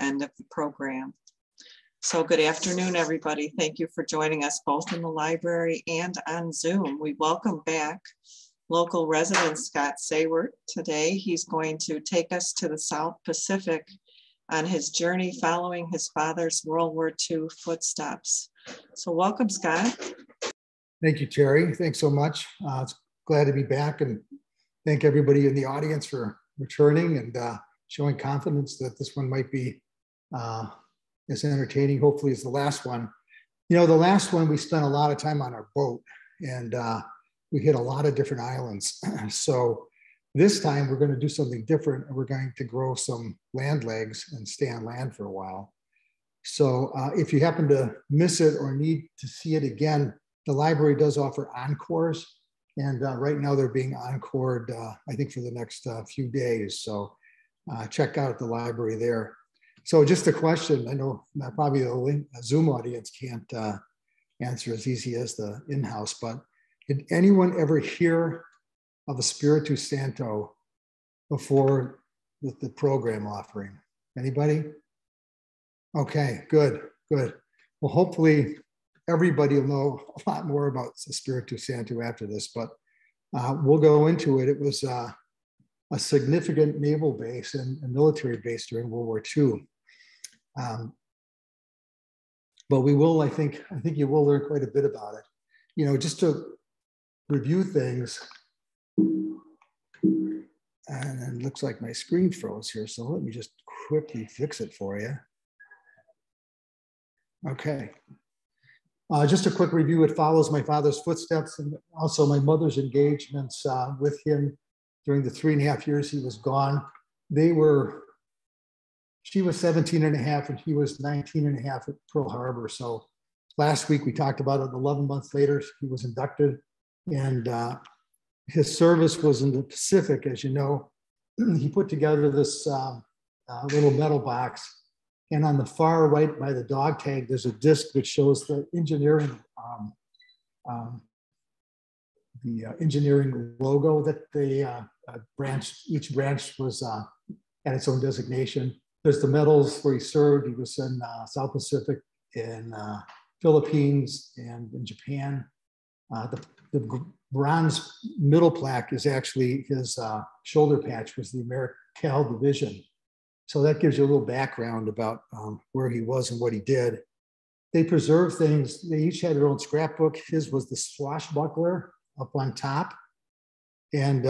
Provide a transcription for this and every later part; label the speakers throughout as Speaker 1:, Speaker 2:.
Speaker 1: end of the program. So good afternoon, everybody. Thank you for joining us both in the library and on Zoom. We welcome back local resident Scott Saewert. Today, he's going to take us to the South Pacific on his journey following his father's World War II footsteps. So welcome, Scott.
Speaker 2: Thank you, Terry. Thanks so much. It's glad to be back, and thank everybody in the audience for returning and showing confidence that this one might be as entertaining, hopefully, as the last one. You know, the last one, we spent a lot of time on our boat, and we hit a lot of different islands. So this time we're going to do something different, and we're going to grow some land legs and stay on land for a while. So if you happen to miss it or need to see it again, the library does offer encores, and right now they're being encored, I think, for the next few days. So check out the library there. So just a question, I know probably the Zoom audience can't answer as easy as the in-house, but did anyone ever hear of Espiritu Santo before the program offering? Anybody? Okay, good, good. Well, hopefully everybody will know a lot more about Espiritu Santo after this, but we'll go into it. It was a significant naval base and a military base during World War II. But we will, I think you will learn quite a bit about it. You know, just to review things, and it looks like my screen froze here, so let me just quickly fix it for you. Okay. Just a quick review. It follows my father's footsteps and also my mother's engagements with him during the 3.5 years he was gone. She was 17 and a half and he was 19 and a half at Pearl Harbor. So last week we talked about it. 11 months later, he was inducted, and his service was in the Pacific, as you know. He put together this little metal box, and on the far right by the dog tag, there's a disc which shows the engineering engineering logo that they each branch was had its own designation. There's the medals where he served. He was in South Pacific, in Philippines, and in Japan. The bronze middle plaque is actually his shoulder patch, was the Americal Division. So that gives you a little background about where he was and what he did. They preserved things. They each had their own scrapbook. His was the swashbuckler up on top, and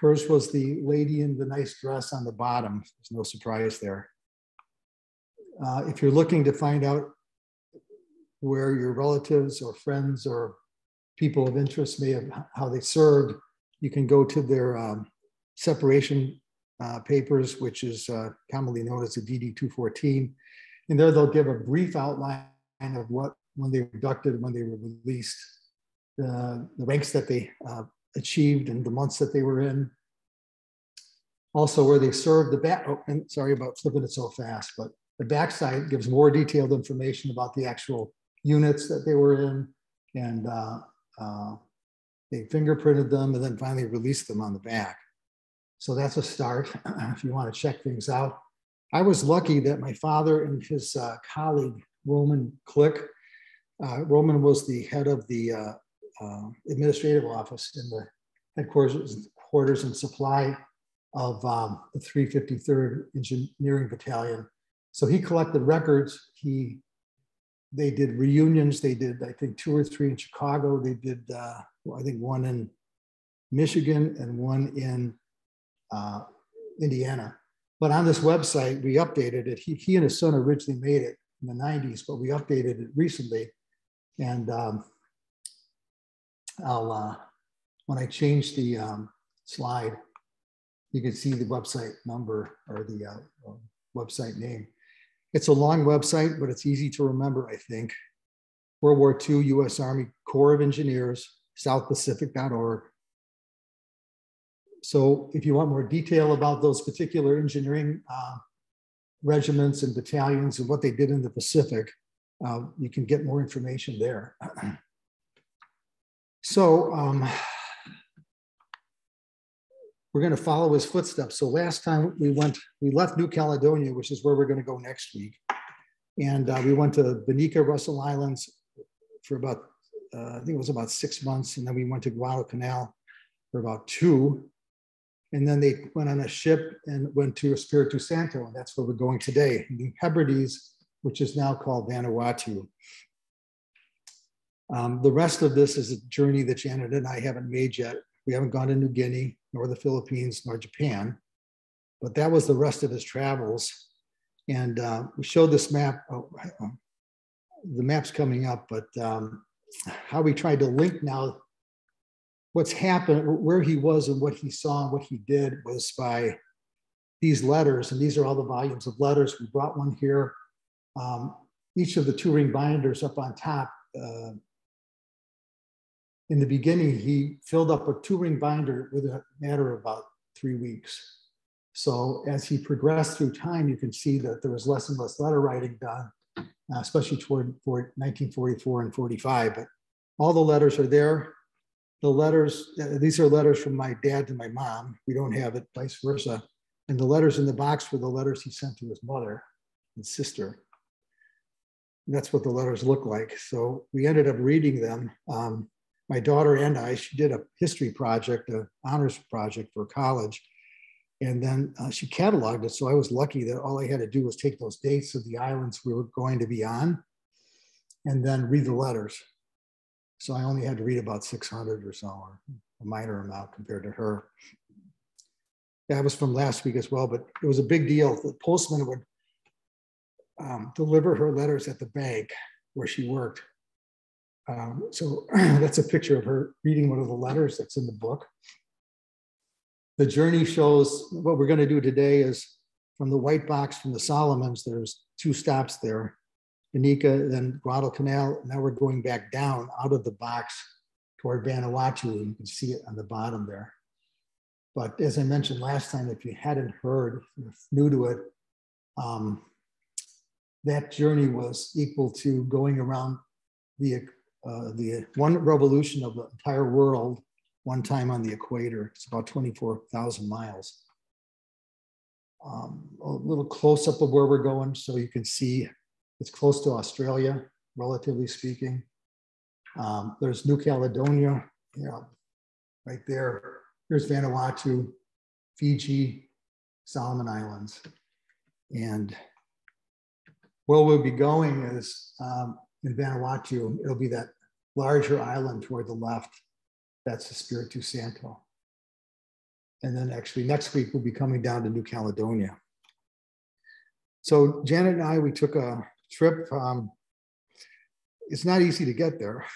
Speaker 2: hers was the lady in the nice dress on the bottom. There's no surprise there. If you're looking to find out where your relatives or friends or people of interest may have, how they served, you can go to their separation papers, which is commonly known as the DD-214. And there they'll give a brief outline of what, when they were inducted, when they were released, the ranks that they achieved and the months that they were in. Also where they served. The back, oh, and sorry about flipping it so fast, but the backside gives more detailed information about the actual units that they were in, and they fingerprinted them and then finally released them on the back. So that's a start if you want to check things out. I was lucky that my father and his colleague, Roman Click, Roman was the head of the administrative office in the headquarters and supply of the 353rd Engineering Battalion. So he collected records. They did reunions. They did, I think, 2 or 3 in Chicago. They did, I think, 1 in Michigan and 1 in Indiana. But on this website, we updated it. He and his son originally made it in the 90s, but we updated it recently. And when I change the slide, you can see the website number or the website name. It's a long website, but it's easy to remember, I think. World War II, U.S. Army Corps of Engineers, southpacific.org. So if you want more detail about those particular engineering regiments and battalions and what they did in the Pacific, you can get more information there. So we're going to follow his footsteps. So last time we left New Caledonia, which is where we're going to go next week. And we went to Vanuatu, Russell Islands for about, I think it was about 6 months. And then we went to Guadalcanal for about 2. And then they went on a ship and went to Espiritu Santo. And that's where we're going today, New Hebrides, which is now called Vanuatu. The rest of this is a journey that Janet and I haven't made yet. We haven't gone to New Guinea, nor the Philippines, nor Japan. But that was the rest of his travels. And we showed this map. Oh, the map's coming up, but how we tried to link now what's happened, where he was and what he saw and what he did was by these letters. And these are all the volumes of letters. We brought one here. Each of the 2-ring binders up on top. In the beginning, he filled up a 2-ring binder with a matter of about 3 weeks. So as he progressed through time, you can see that there was less and less letter writing done, especially toward 1944 and 45. But all the letters are there. The letters, these are letters from my dad to my mom. We don't have it, vice versa. And the letters in the box were the letters he sent to his mother and sister. And that's what the letters look like. So we ended up reading them. My daughter and I, she did a history project, an honors project for college. And then she cataloged it. So I was lucky that all I had to do was take those dates of the islands we were going to be on and then read the letters. So I only had to read about 600 or so, or a minor amount compared to her. That was from last week as well, but it was a big deal. The postman would deliver her letters at the bank where she worked. So that's a picture of her reading one of the letters that's in the book. The journey shows what we're going to do today is from the white box from the Solomons, there's 2 stops there, Vanuatu, then Guadalcanal. Now we're going back down out of the box toward Vanuatu. You can see it on the bottom there. But as I mentioned last time, if you hadn't heard, if you're new to it, that journey was equal to going around the one revolution of the entire world one time on the equator. It's about 24,000 miles. A little close up of where we're going so you can see it's close to Australia, relatively speaking. There's New Caledonia, right there. Here's Vanuatu, Fiji, Solomon Islands. And where we'll be going is in Vanuatu, it'll be that larger island toward the left. That's Espiritu Santo. And then actually next week, we'll be coming down to New Caledonia. So Janet and I, we took a trip. It's not easy to get there,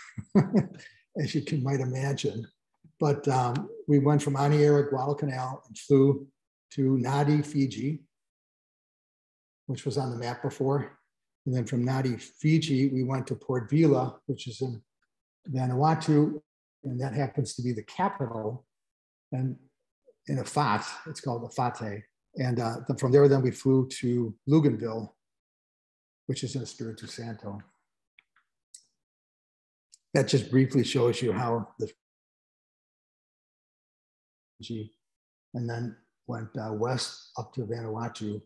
Speaker 2: as you might imagine. But we went from Aniara, Guadalcanal, and flew to Nadi, Fiji, which was on the map before. And then from Nadi, Fiji, we went to Port Vila, which is in Vanuatu, and that happens to be the capital. And in a fat, it's called a fate. And from there, then we flew to Luganville, which is in Espiritu Santo. That just briefly shows you how the and then went west up to Vanuatu.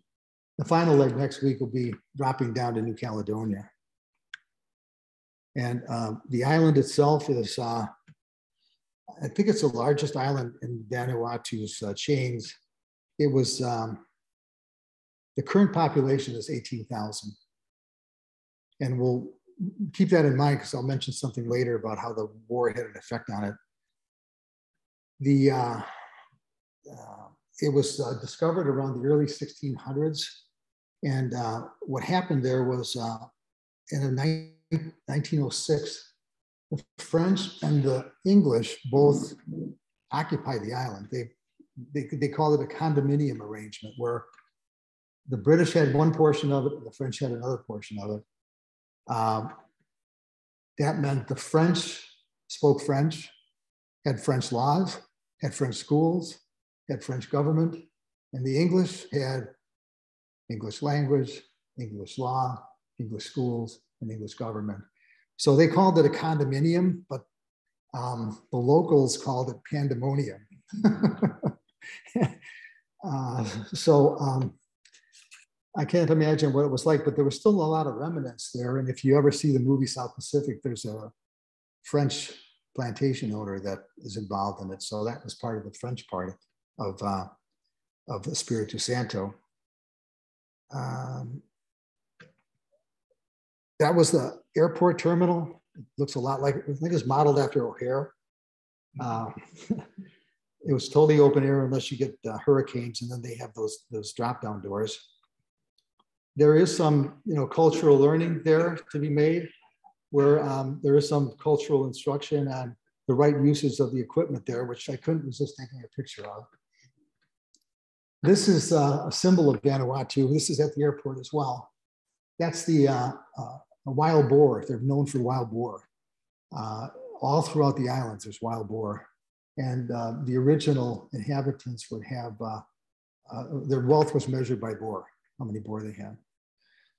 Speaker 2: The final leg next week will be dropping down to New Caledonia. And the island itself is, I think it's the largest island in Vanuatu's chains. It was, the current population is 18,000. And we'll keep that in mind because I'll mention something later about how the war had an effect on it. It was discovered around the early 1600s. And what happened there was in 1906, the French and the English both occupied the island. They called it a condominium arrangement where the British had one portion of it and the French had another portion of it. That meant the French spoke French, had French laws, had French schools, had French government, and the English had English language, English law, English schools, and English government. So they called it a condominium, but the locals called it pandemonium. I can't imagine what it was like, but there was still a lot of remnants there. And if you ever see the movie South Pacific, there's a French plantation owner that is involved in it. So that was part of the French part of Espiritu Santo. That was the airport terminal. It looks a lot like, I think it's modeled after O'Hare. It was totally open air unless you get hurricanes, and then they have those drop-down doors. There is some, cultural learning there to be made, where there is some cultural instruction on the right uses of the equipment there, which I couldn't resist taking a picture of. This is a symbol of Vanuatu. This is at the airport as well. That's the wild boar. They're known for wild boar. All throughout the islands, there's wild boar. And the original inhabitants would have, their wealth was measured by boar, how many boar they had.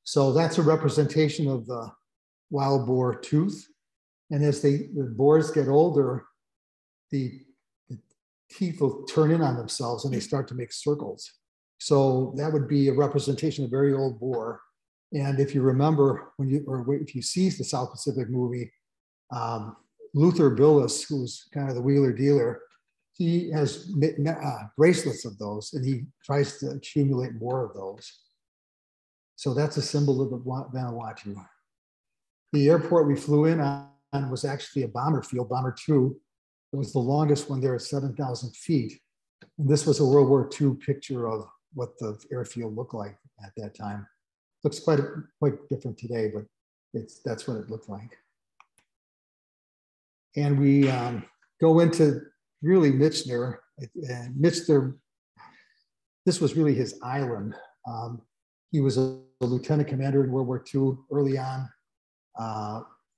Speaker 2: So that's a representation of the wild boar tooth. And as the boars get older, the teeth will turn in on themselves and they start to make circles. So that would be a representation of a very old boar. And if you remember, if you see the South Pacific movie, Luther Billis, who's kind of the wheeler dealer, he has bracelets of those, and he tries to accumulate more of those. So that's a symbol of the Vanuatu. The airport we flew in on was actually a bomber field, Bomber 2. It was the longest one there at 7,000 feet. And this was a World War II picture of what the airfield looked like at that time. Looks quite different today, but that's what it looked like. And we go into really Michener. And Michener, this was really his island. He was a lieutenant commander in World War II early on.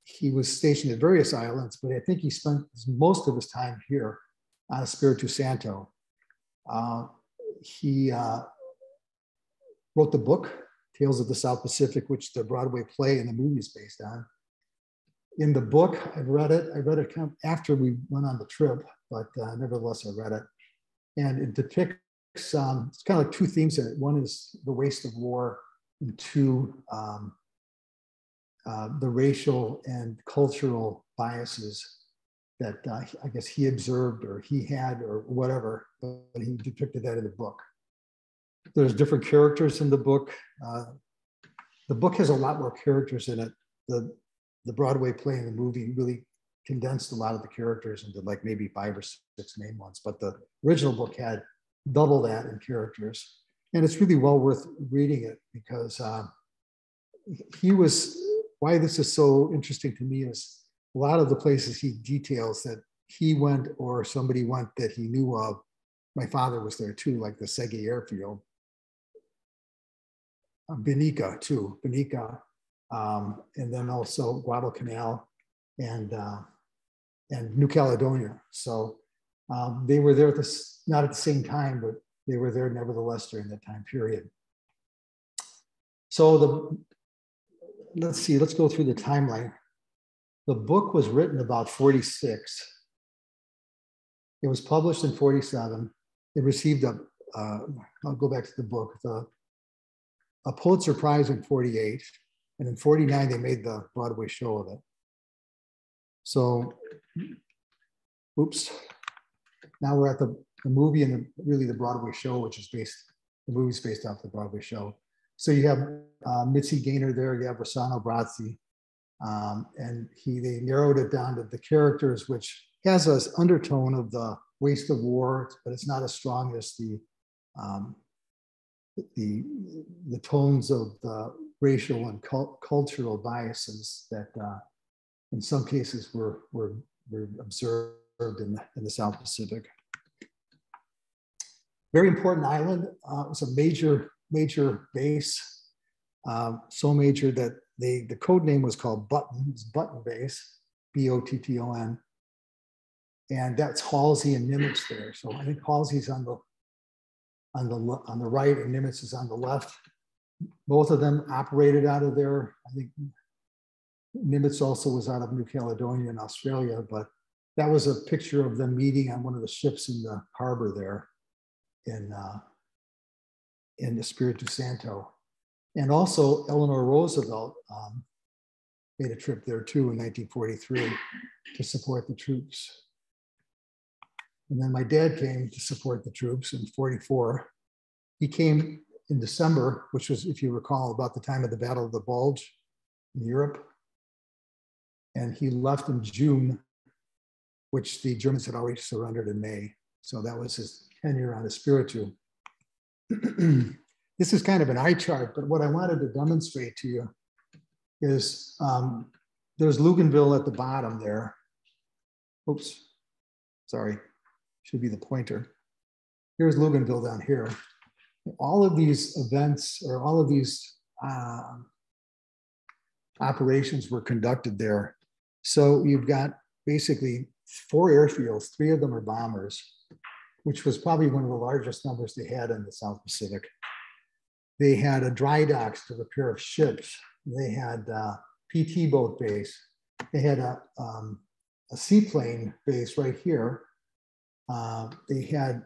Speaker 2: He was stationed at various islands, but I think he spent most of his time here on Espiritu Santo. He wrote the book, Tales of the South Pacific, which the Broadway play and the movie is based on. In the book, I read it kind of after we went on the trip, but nevertheless, I read it. And it depicts, it's kind of like two themes in it. One is the waste of war, and two, the racial and cultural biases that I guess he observed or he had or whatever, but he depicted that in the book. There's different characters in the book. The book has a lot more characters in it. The Broadway play and the movie really condensed a lot of the characters into like maybe 5 or 6 main ones, but the original book had double that in characters. And it's really well worth reading it because why this is so interesting to me is a lot of the places he details that he went or somebody went that he knew of. My father was there too, like the Sege Airfield. Benica too, and then also Guadalcanal and New Caledonia. So they were there not at the same time, but they were there nevertheless during that time period. So let's go through the timeline. The book was written about 46. It was published in 47. It received I'll go back to the book, a Pulitzer Prize in 48. And in 49, they made the Broadway show of it. So, oops. Now we're at the movie and really the Broadway show, which is the movie's based off the Broadway show. So you have Mitzi Gaynor there, you have Rossano Brazzi, and they narrowed it down to the characters, which has an undertone of the waste of war, but it's not as strong as the tones of the racial and cultural biases that in some cases were observed in the South Pacific. Very important island. It was a major base, so major that the code name was called Button. It's Button Base, B-O-T-T-O-N. And that's Halsey and Nimitz there. So I think Halsey's on the right and Nimitz is on the left. Both of them operated out of there. I think Nimitz also was out of New Caledonia in Australia, but that was a picture of them meeting on one of the ships in the harbor there. in Espiritu Santo. And also Eleanor Roosevelt made a trip there too in 1943 to support the troops. And then my dad came to support the troops in 44. He came in December, which was, if you recall, about the time of the Battle of the Bulge in Europe. And he left in June, which the Germans had already surrendered in May. So that was his tenure on Espiritu. This is kind of an eye chart, but what I wanted to demonstrate to you is there's Luganville at the bottom there. Oops, sorry, should be the pointer. Here's Luganville down here. All of these events or all of these operations were conducted there. So you've got basically 4 airfields, 3 of them are bombers, which was probably one of the largest numbers they had in the South Pacific. They had a dry docks to repair ships. They had a PT boat base. They had a seaplane base right here. They had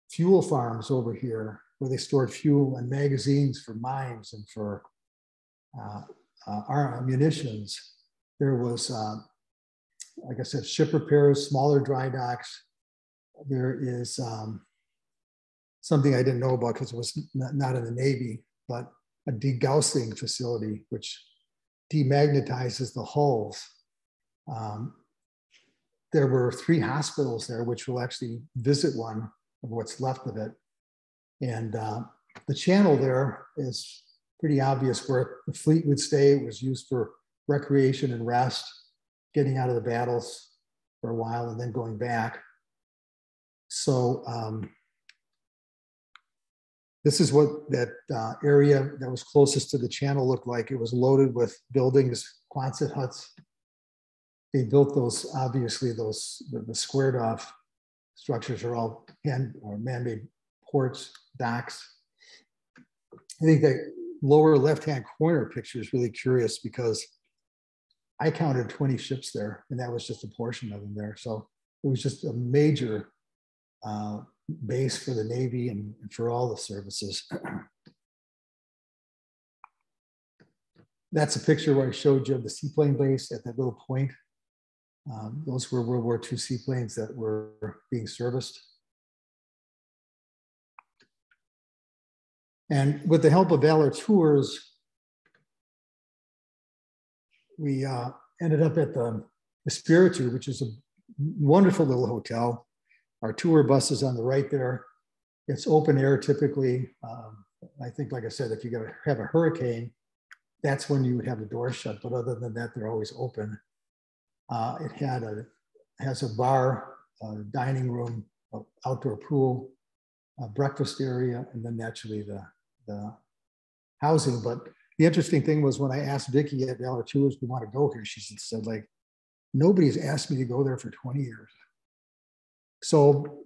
Speaker 2: fuel farms over here where they stored fuel and magazines for mines and for our munitions. There was, like I said, ship repairs, smaller dry docks. There is something I didn't know about because it was not in the Navy, but a degaussing facility, which demagnetizes the hulls. There were 3 hospitals there, which we'll actually visit one of what's left of it. And the channel there is pretty obvious where the fleet would stay. It was used for recreation and rest, getting out of the battles for a while and then going back. So this is what that area that was closest to the channel looked like. It was loaded with buildings, Quonset huts. They built those, obviously, those the squared off structures are all man-made ports, docks. I think the lower left-hand corner picture is really curious because I counted 20 ships there, and that was just a portion of them there. So it was just a major base for the Navy and for all the services. That's a picture where I showed you of the seaplane base at that little point. Those were World War II seaplanes that were being serviced. And with the help of Valor Tours, we ended up at the Espiritu, which is a wonderful little hotel. Our tour bus is on the right there. It's open air typically. I think, like I said, if you have a hurricane, that's when you would have the doors shut. But other than that, they're always open. It has a bar, a dining room, an outdoor pool, a breakfast area, and then naturally the housing. But the interesting thing was when I asked Vicki at Valor Tours, we want to go here, she said, like, nobody's asked me to go there for 20 years. So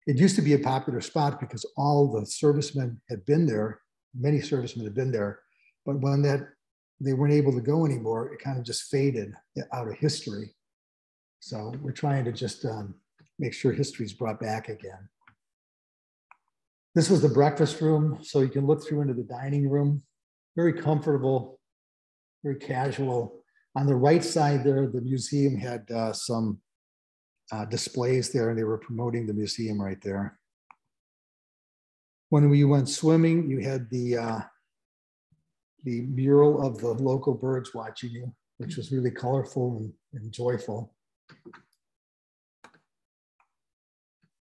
Speaker 2: it used to be a popular spot because all the servicemen had been there. Many servicemen had been there. But when they weren't able to go anymore, it kind of just faded out of history. So we're trying to just make sure history's brought back again. This was the breakfast room. So you can look through into the dining room. Very comfortable, very casual. On the right side there, the museum had some displays there, and they were promoting the museum right there. When we went swimming, you had the mural of the local birds watching you, which was really colorful and joyful.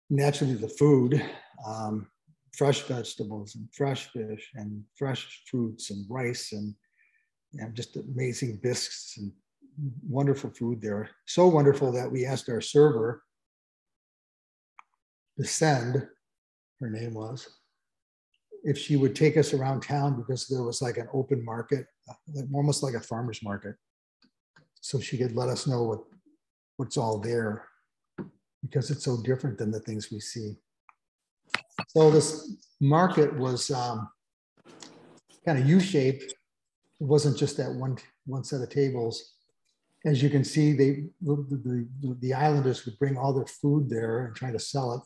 Speaker 2: Naturally, the food, fresh vegetables and fresh fish and fresh fruits and rice and just amazing biscuits and wonderful food there. So wonderful that we asked our server to send, her name was, if she would take us around town because there was like an open market, almost like a farmer's market. So she could let us know what's all there because it's so different than the things we see. So this market was kind of U-shaped. It wasn't just that one set of tables. As you can see, the islanders would bring all their food there and try to sell it.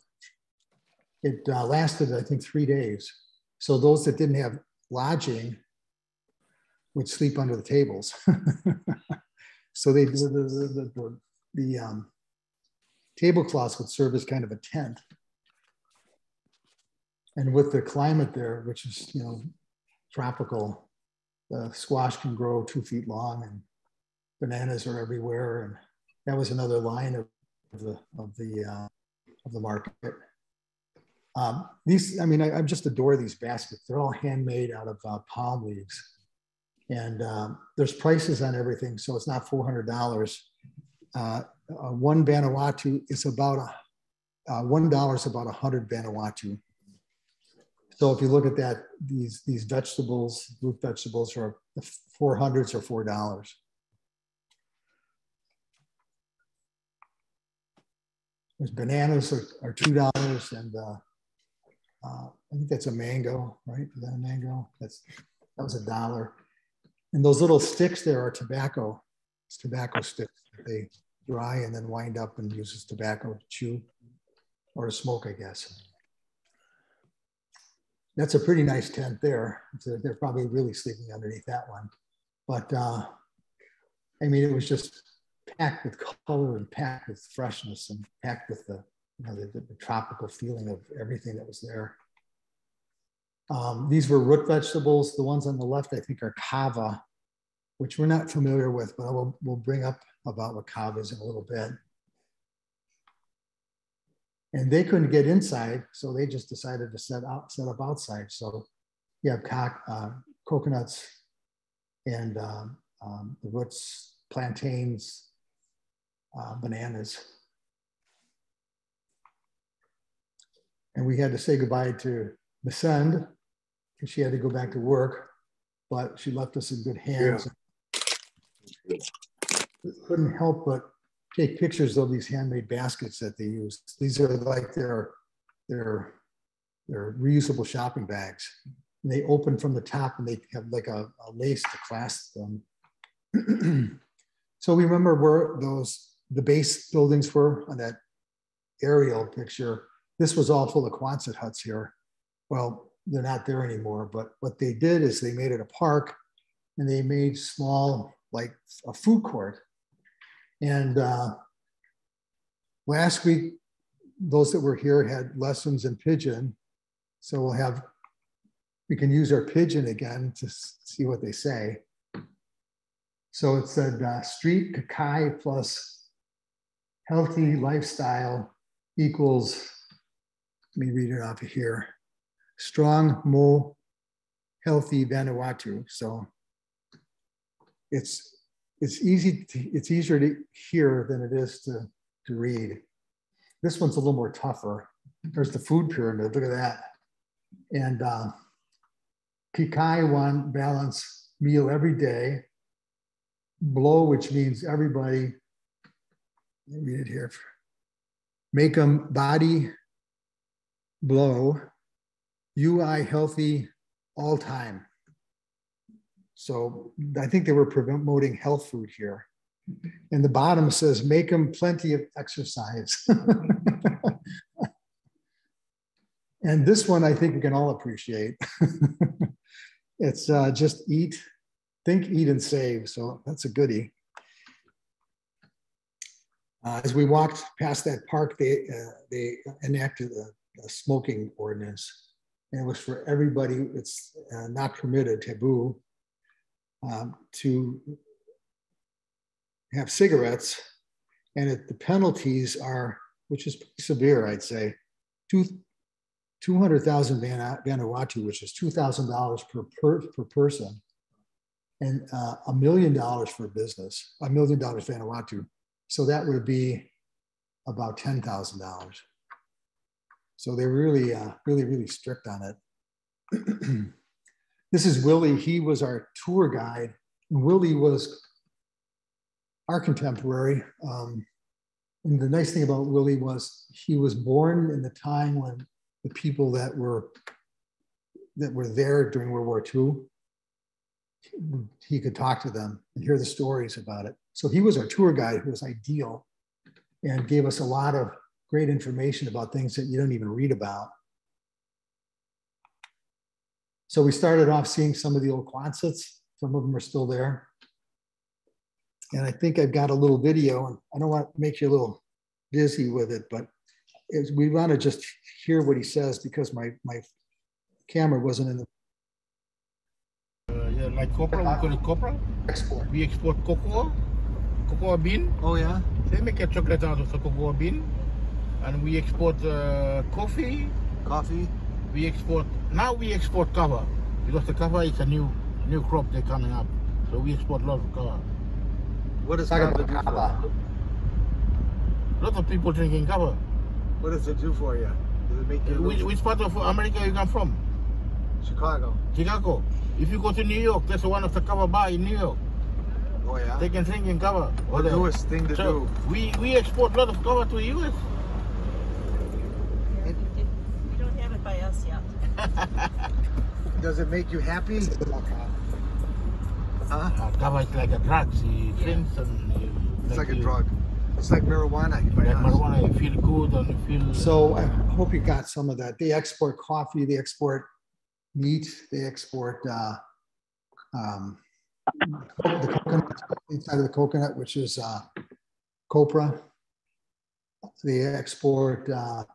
Speaker 2: it lasted, I think, 3 days. So those that didn't have lodging would sleep under the tables. So they the tablecloths would serve as kind of a tent. And with the climate there, which is, you know, tropical, the squash can grow 2 feet long and bananas are everywhere. And that was another line of the market. These, I mean, I just adore these baskets. They're all handmade out of palm leaves. And there's prices on everything, so it's not $400. One Vanuatu is about $1 is about 100 Vanuatu. So if you look at that, these vegetables, root vegetables, are 400s or $4. There's bananas are $2, and I think that's a mango, right? Is that a mango? That was $1. And those little sticks there are tobacco. It's tobacco sticks that they dry and then wind up and use as tobacco to chew or to smoke, I guess. That's a pretty nice tent there. They're probably really sleeping underneath that one. But I mean, it was just packed with color and packed with freshness and packed with the, you know, the tropical feeling of everything that was there. These were root vegetables. The ones on the left, I think, are kava, which we're not familiar with, but we'll bring up about what kava is in a little bit. And they couldn't get inside, so they just decided to set up outside. So you have coconuts and the roots, plantains, bananas. And we had to say goodbye to Michener, because she had to go back to work, but she left us in good hands. Yeah. Couldn't help but take pictures of these handmade baskets that they use. These are like their reusable shopping bags. And they open from the top and they have like a lace to clasp them. So we remember where the base buildings were on that aerial picture. This was all full of Quonset huts here. Well, they're not there anymore, but what they did is they made it a park and they made small, like a food court. And last week, those that were here had lessons in Pidgin. So we can use our Pidgin again to see what they say. So it said street kakai plus healthy lifestyle equals, let me read it off of here, strong, mo, healthy Vanuatu. So it's easier to hear than it is to read. This one's a little more tougher. There's the food pyramid, look at that. And Kikai one, balance meal every day. Blow, which means everybody, let me read it here. Make them body blow. UI healthy all time. So I think they were promoting health food here. And the bottom says, make them plenty of exercise. And this one, I think we can all appreciate. It's just eat, think, eat, and save. So that's a goodie. As we walked past that park, they enacted a smoking ordinance. And it was for everybody. It's not permitted, taboo, to have cigarettes. And the penalties are, which is pretty severe, I'd say, 200,000 Vanuatu, which is $2,000 per person, and $1 million for a business, $1 million Vanuatu. So that would be about $10,000. So they're really, really strict on it. This is Willie. He was our tour guide. Willie was our contemporary. And the nice thing about Willie was he was born in the time when the people that were there during World War II, he could talk to them and hear the stories about it. So he was our tour guide, who was ideal and gave us a lot of great information about things that you don't even read about. So we started off seeing some of the old Quonsets. Some of them are still there. And I think I've got a little video, and I don't want to make you a little dizzy with it, but we want to just hear what he says because my camera wasn't in the.
Speaker 3: Yeah, like copra, we call it copra.
Speaker 2: Export.
Speaker 3: We export cocoa bean.
Speaker 2: Oh yeah.
Speaker 3: They make a chocolate out of the cocoa bean, and we export coffee.
Speaker 2: Coffee.
Speaker 3: We export kava because the kava is a new crop they're coming up. So we export a lot of kava.
Speaker 4: What does kava do for you?
Speaker 3: A lot of people drinking kava.
Speaker 4: What does it do for you? Does it make you
Speaker 3: Which part of America you come from?
Speaker 4: Chicago.
Speaker 3: Chicago. If you go to New York, there's one of the kava bar in New York.
Speaker 4: Oh yeah.
Speaker 3: They can drink in kava.
Speaker 4: What the newest thing to do?
Speaker 3: We export a lot of kava to the US.
Speaker 5: We don't have it by us yet.
Speaker 4: Does it make you happy? Huh?
Speaker 3: Kava is like a drug. You drink and
Speaker 4: It's like a drug. It's like marijuana.
Speaker 3: Like marijuana, you feel good and you feel.
Speaker 2: So I hope you got some of that. They export coffee, they export meat, they export the coconut, inside of the coconut, which is copra. They export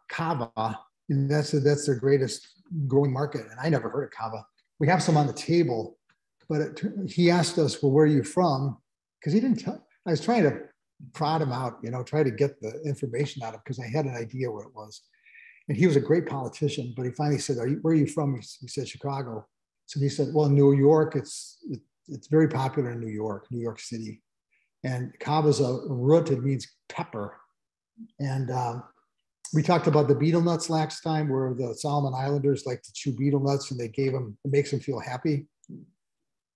Speaker 2: kava, and that's their greatest growing market. And I never heard of kava. We have some on the table, but he asked us, well, where are you from? Because he didn't tell. I was trying to prod him out, try to get the information out of him because I had an idea what it was. And he was a great politician, but he finally said, where are you from? We said, Chicago. So he said, well, New York, it's very popular in New York City. And kava's a root, it means pepper. And we talked about the betel nuts last time, where the Solomon Islanders like to chew betel nuts and they gave them, it makes them feel happy,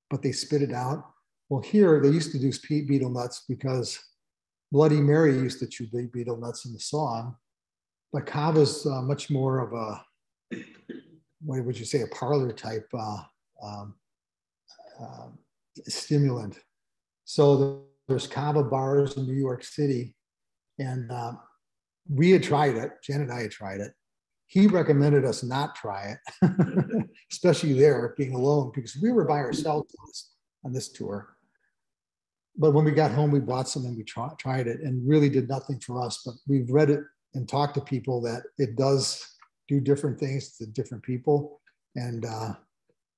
Speaker 2: but they spit it out. Well, here they used to do betel nuts because Bloody Mary used to chew betel nuts in the song, but kava's much more of a, what would you say, a parlor type stimulant. So there's kava bars in New York City, and we had tried it. Jen and I had tried it. He recommended us not try it, especially there being alone, because we were by ourselves on this tour. But when we got home, we bought some and we tried it and really did nothing for us. But we've read it and talked to people that it does do different things to different people. And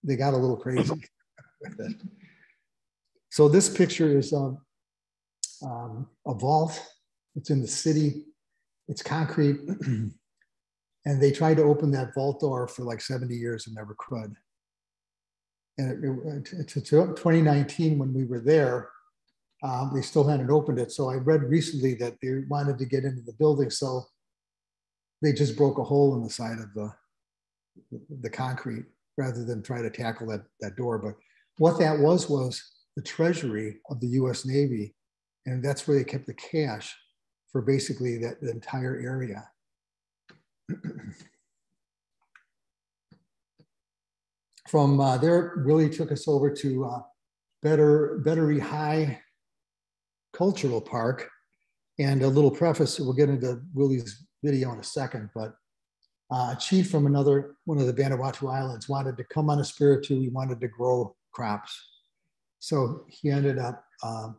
Speaker 2: they got a little crazy with it. So this picture is a vault. It's in the city. It's concrete. And they tried to open that vault door for like 70 years and never could. And to 2019, when we were there, they still hadn't opened it. So I read recently that they wanted to get into the building, so they just broke a hole in the side of the concrete rather than try to tackle that door. But what that was the treasury of the US Navy, and that's where they kept the cash for basically the entire area. From there, Willie took us over to WWII Cultural Park, and a little preface. We'll get into Willie's video in a second, but a chief from one of the Vanuatu Islands wanted to come on Espiritu. He wanted to grow crops, so he ended up. I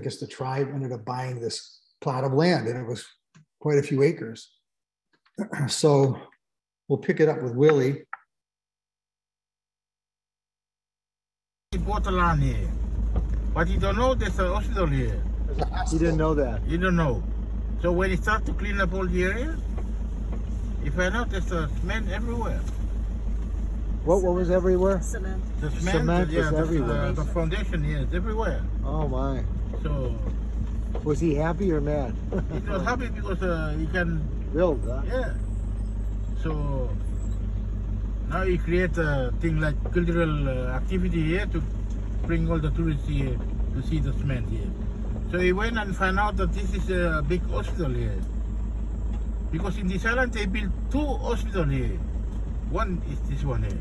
Speaker 2: guess the tribe ended up buying this plot of land, and it was quite a few acres. So we'll pick it up with Willie.
Speaker 3: He bought the land here, but you don't know there's a hospital here.
Speaker 4: You didn't know that.
Speaker 3: You don't know. So when he started to clean up all the area, he found out there's cement everywhere.
Speaker 4: What was everywhere?
Speaker 5: Cement.
Speaker 3: The cement
Speaker 4: was everywhere.
Speaker 3: The foundation here is everywhere.
Speaker 4: Oh my.
Speaker 3: So
Speaker 4: was he happy or mad?
Speaker 3: he was happy because he can
Speaker 4: build, huh?
Speaker 3: Yeah. So now he create a thing like cultural activity here to bring all the tourists here to see the cement here. So he went and found out that this is a big hospital here. Because in this island they built 2 hospitals here. One is this one here.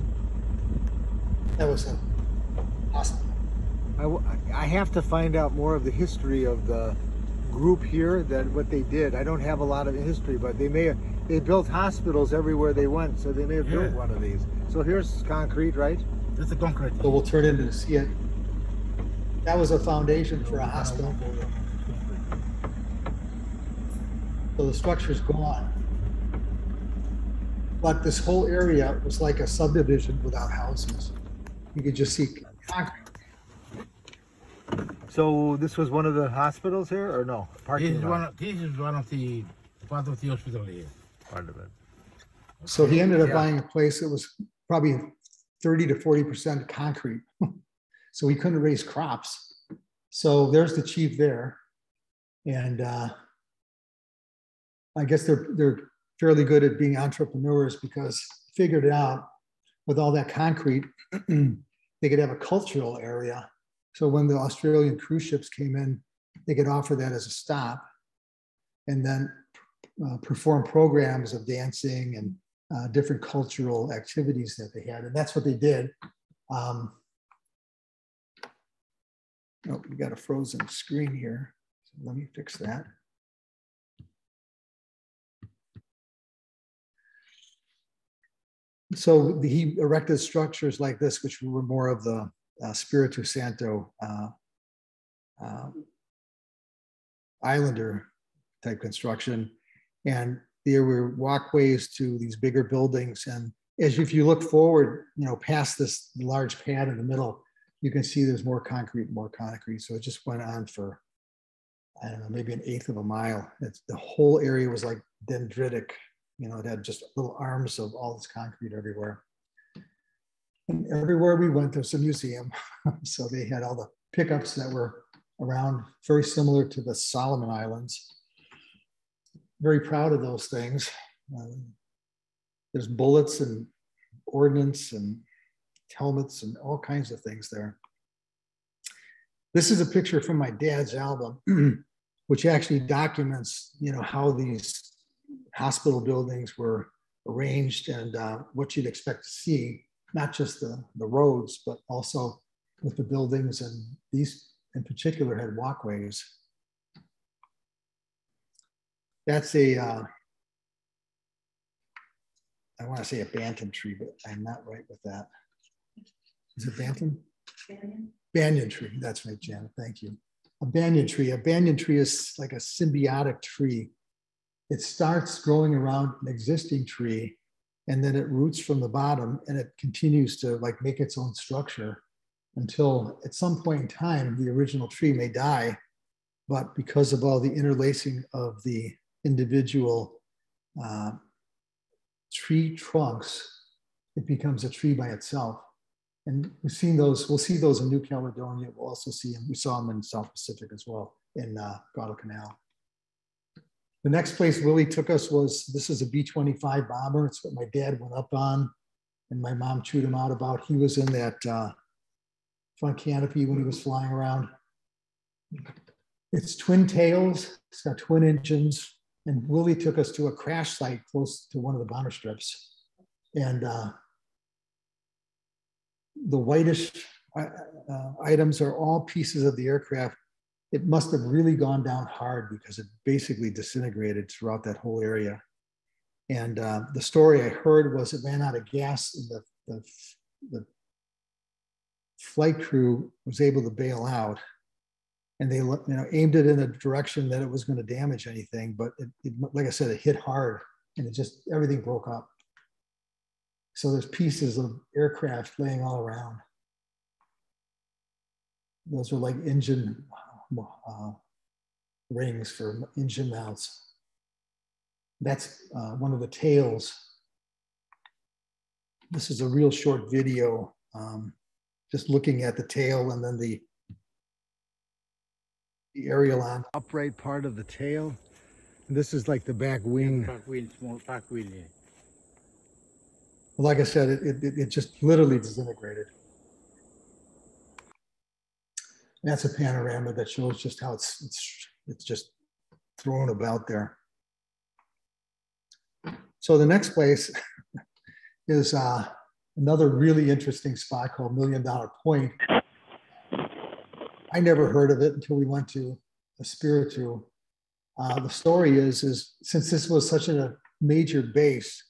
Speaker 2: That was awesome.
Speaker 4: I have to find out more of the history of the group here, than what they did. I don't have a lot of history, but they built hospitals everywhere they went, so they may have built one of these. So here's concrete, right?
Speaker 3: That's the concrete.
Speaker 2: So we'll turn into see it. That was a foundation for a hospital building. So the structure's gone. But this whole area was like a subdivision without houses. You could just see concrete.
Speaker 4: So this was one of the hospitals here, or no?
Speaker 3: This is one of the part of the hospital here.
Speaker 4: Part of it.
Speaker 2: So he ended up buying a place that was probably 30 to 40% concrete. So he couldn't raise crops. So there's the chief there. And I guess they're fairly good at being entrepreneurs because figured it out with all that concrete, they could have a cultural area. So when the Australian cruise ships came in, they could offer that as a stop and then perform programs of dancing and different cultural activities that they had. And that's what they did. Oh, we got a frozen screen here. So let me fix that. So he erected structures like this, which were more of the Espiritu Santo Islander type construction. And there were walkways to these bigger buildings. And if you look forward, past this large pad in the middle, you can see there's more concrete. So it just went on for, I don't know, maybe 1/8 of a mile. The whole area was like dendritic. It had just little arms of all this concrete everywhere. And everywhere we went, there's a museum. So they had all the pickups that were around, very similar to the Solomon Islands. Very proud of those things. There's bullets and ordnance and helmets and all kinds of things there. This is a picture from my dad's album, which actually documents, how these hospital buildings were arranged and what you'd expect to see, not just the roads, but also with the buildings, and these in particular had walkways. That's I want to say a banyan tree, but I'm not right with that. Is it banyan? Banyan tree, that's right, Janet, thank you. A banyan tree is like a symbiotic tree. It starts growing around an existing tree, and then it roots from the bottom, and it continues to make its own structure until at some point in time, the original tree may die, but because of all the interlacing of the individual tree trunks, it becomes a tree by itself. And we'll see those in New Caledonia. We'll also see them. We saw them in South Pacific as well, in Guadalcanal. The next place Willie took us this is a B-25 bomber. It's what my dad went up on and my mom chewed him out about. He was in that front canopy when he was flying around. It's twin tails, it's got twin engines, and Willie took us to a crash site close to one of the bomber strips. And the whitish items are all pieces of the aircraft. It must have really gone down hard because it basically disintegrated throughout that whole area. And the story I heard was it ran out of gas, and the flight crew was able to bail out, and they aimed it in a direction that it was going to damage anything. But it, like I said, it hit hard, and everything broke up. So there's pieces of aircraft laying all around. Those are like engine rings for engine mounts. That's one of the tails. This is a real short video, just looking at the tail and then the aileron.
Speaker 4: Upright part of the tail. And this is like the back wing.
Speaker 3: Back wheel, small back wheel. Yeah.
Speaker 2: Like I said, it just literally disintegrated. That's a panorama that shows just how it's just thrown about there. So the next place is another really interesting spot called $1 Million Point. I never heard of it until we went to Espiritu. The story is since this was such a major base,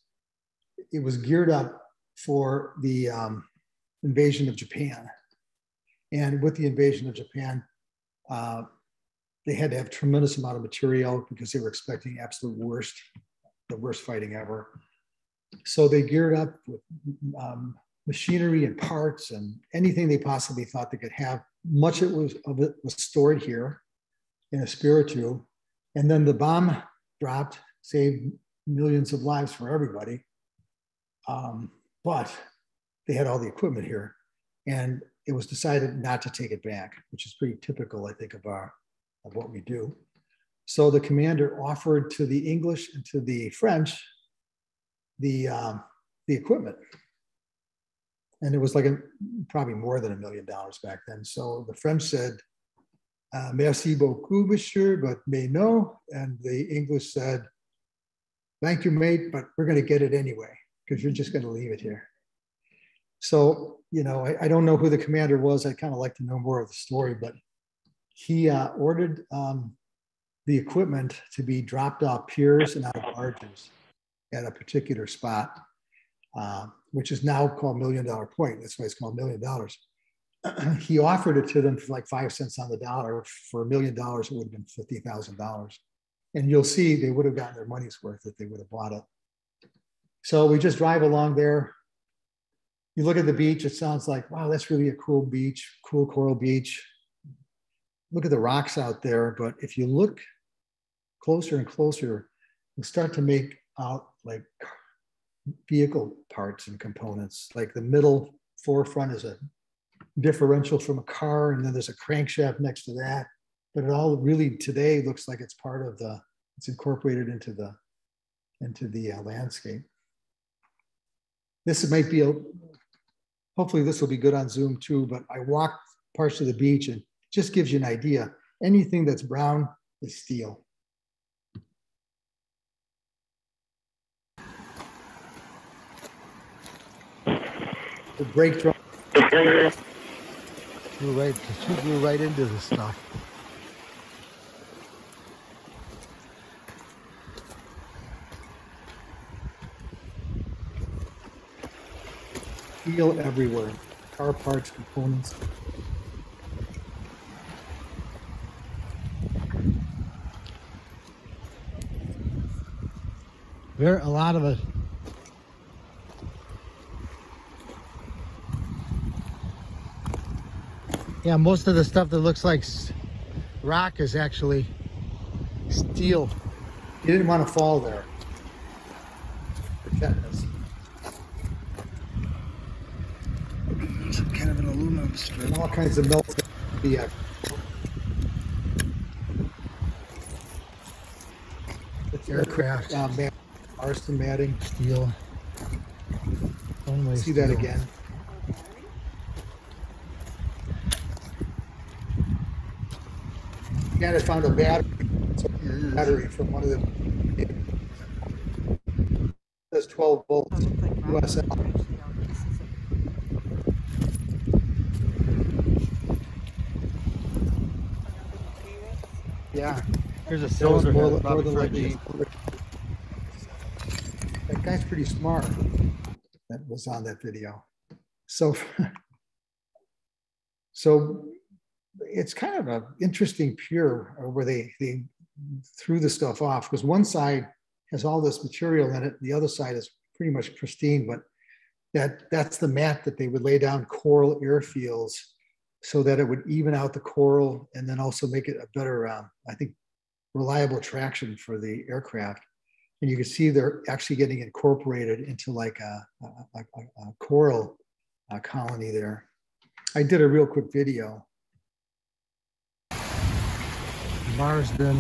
Speaker 2: it was geared up for the invasion of Japan. And with the invasion of Japan, they had to have a tremendous amount of material because they were expecting the worst fighting ever. So they geared up with machinery and parts and anything they possibly thought they could have. Much of it was stored here in Espiritu. And then the bomb dropped, saved millions of lives for everybody. But they had all the equipment here. And it was decided not to take it back, which is pretty typical, I think, of what we do. So the commander offered to the English and to the French the equipment. And it was like probably more than $1 million back then. So the French said, merci beaucoup, monsieur, but mais non. And the English said, thank you, mate, but we're going to get it anyway, because you're just going to leave it here. So, you know, I don't know who the commander was. I'd kind of like to know more of the story, but he ordered the equipment to be dropped off piers and out of barges at a particular spot, which is now called $1 Million Point. That's why it's called $1 Million. He offered it to them for like 5 cents on the dollar. For $1 million, it would have been $50,000. And you'll see they would have gotten their money's worth if they would have bought it. So we just drive along there. You look at the beach, it sounds like, wow, that's really a cool beach, cool coral beach. Look at the rocks out there. But if you look closer and closer, you start to make out like vehicle parts and components. Like the middle forefront is a differential from a car, and then there's a crankshaft next to that. But it all really today looks like it's part of it's incorporated into the landscape. This might be hopefully this will be good on Zoom too, but I walked parts of the beach and it just gives you an idea. Anything that's brown is steel. The brake drum.
Speaker 4: We're right into this stuff.
Speaker 2: Steel everywhere. Car parts, components.
Speaker 4: There are a lot of it. Yeah, most of the stuff that looks like rock is actually steel.
Speaker 2: You didn't want to fall there. For tetanus.
Speaker 4: Some kind of an aluminum strip.
Speaker 2: And all kinds of melting. Yeah. It's
Speaker 4: Aircraft.
Speaker 2: Arson matting.
Speaker 4: Steel. Only
Speaker 2: See
Speaker 4: steel.
Speaker 2: that again. And I found a battery from one of the. That's 12 volts. USL. Yeah.
Speaker 4: Here's a cylinder.
Speaker 2: More than likely. That guy's pretty smart. That was on that video. So it's kind of an interesting pier where they threw the stuff off, because one side has all this material in it, the other side is pretty much pristine, but that's the mat that they would lay down coral airfields so that it would even out the coral and then also make it a better, I think, reliable traction for the aircraft. And you can see they're actually getting incorporated into like a coral colony there. I did a real quick video.
Speaker 4: Marsden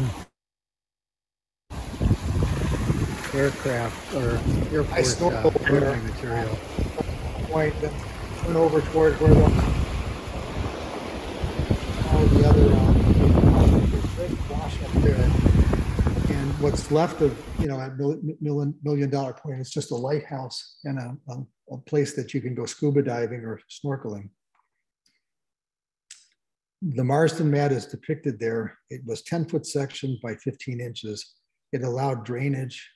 Speaker 4: aircraft or airport building material.
Speaker 2: Point then turn over toward where all the other wash up there. And what's left of, you know, at $1 Million Point is just a lighthouse and a place that you can go scuba diving or snorkeling. The Marsden mat is depicted there. It was 10-foot section by 15 inches. It allowed drainage,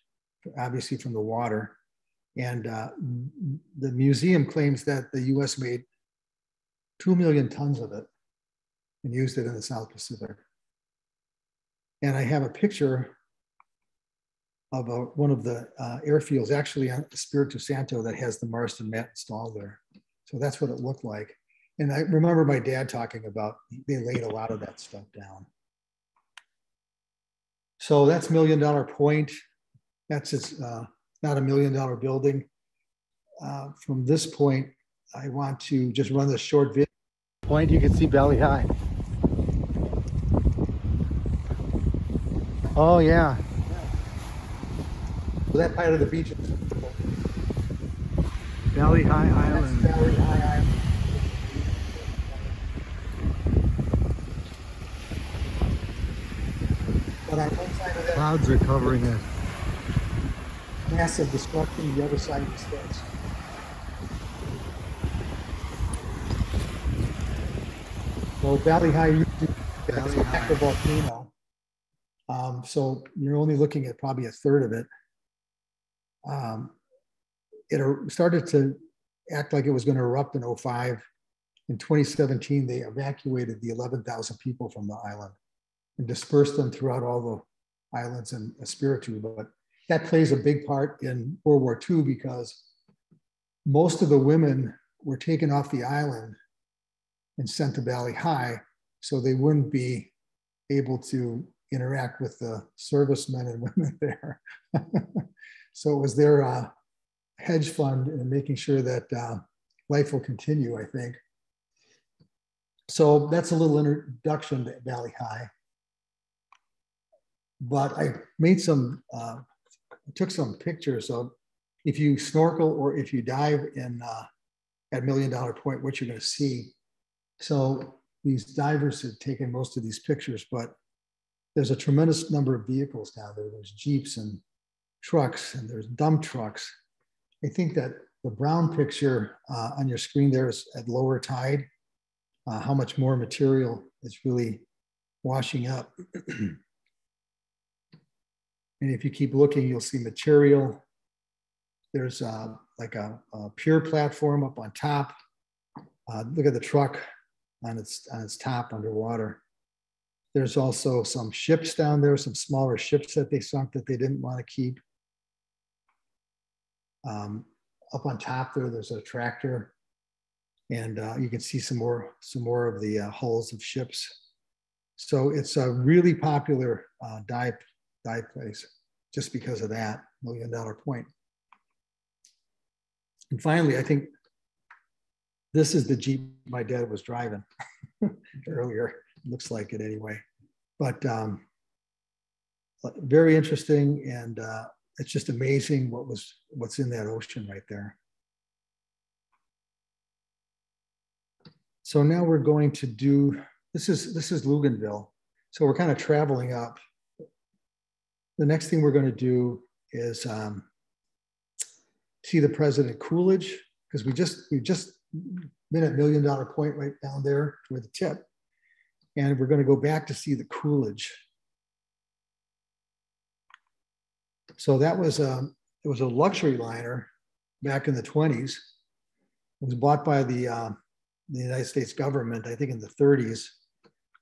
Speaker 2: obviously from the water. And the museum claims that the US made 2 million tons of it and used it in the South Pacific. And I have a picture of one of the airfields, actually on Espiritu Santo, that has the Marston mat installed there. So that's what it looked like. And I remember my dad talking about, they laid a lot of that stuff down. So that's $1 Million Point. That's its, not a $1 million building. From this point, I want to just run this short video.
Speaker 4: Point, you can see Valley High. Oh yeah.
Speaker 2: So that part of the beach is
Speaker 4: Valley High Island.
Speaker 2: Valley High Island. But on one side of that,
Speaker 4: Clouds are covering it.
Speaker 2: massive destruction, the other side of the States. So Valley High, that's an active volcano. So you're only looking at probably a third of it. It started to act like it was going to erupt in 2005. In 2017, they evacuated the 11,000 people from the island and dispersed them throughout all the islands in Espiritu. But that plays a big part in World War II because most of the women were taken off the island and sent to Valley High so they wouldn't be able to interact with the servicemen and women there. So it was their hedge fund in making sure that life will continue, I think. So that's a little introduction to Valley High. But I made some, took some pictures of if you snorkel or if you dive in at $1 Million Point, what you're going to see. So these divers have taken most of these pictures, but there's a tremendous number of vehicles down there. There's Jeeps and trucks, and there's dump trucks. I think that the brown picture on your screen there is at lower tide, how much more material is really washing up. And if you keep looking, you'll see material. There's like a pier platform up on top. Look at the truck on its top underwater. There's also some ships down there, some smaller ships that they sunk that they didn't want to keep. Up on top there's a tractor, and you can see some more of the hulls of ships. So it's a really popular dive place just because of that $1 Million Point. And finally, I think this is the Jeep my dad was driving earlier. Looks like it anyway. But very interesting, and it's just amazing what's in that ocean right there. So now we're going to do, this is Luganville. So we're kind of traveling up. The next thing we're going to do is see the President Coolidge, because we've just been at $1 Million Point right down there with the tip. And we're going to go back to see the Coolidge. So that was it was a luxury liner back in the 20s. It was bought by the United States government, I think in the 30s.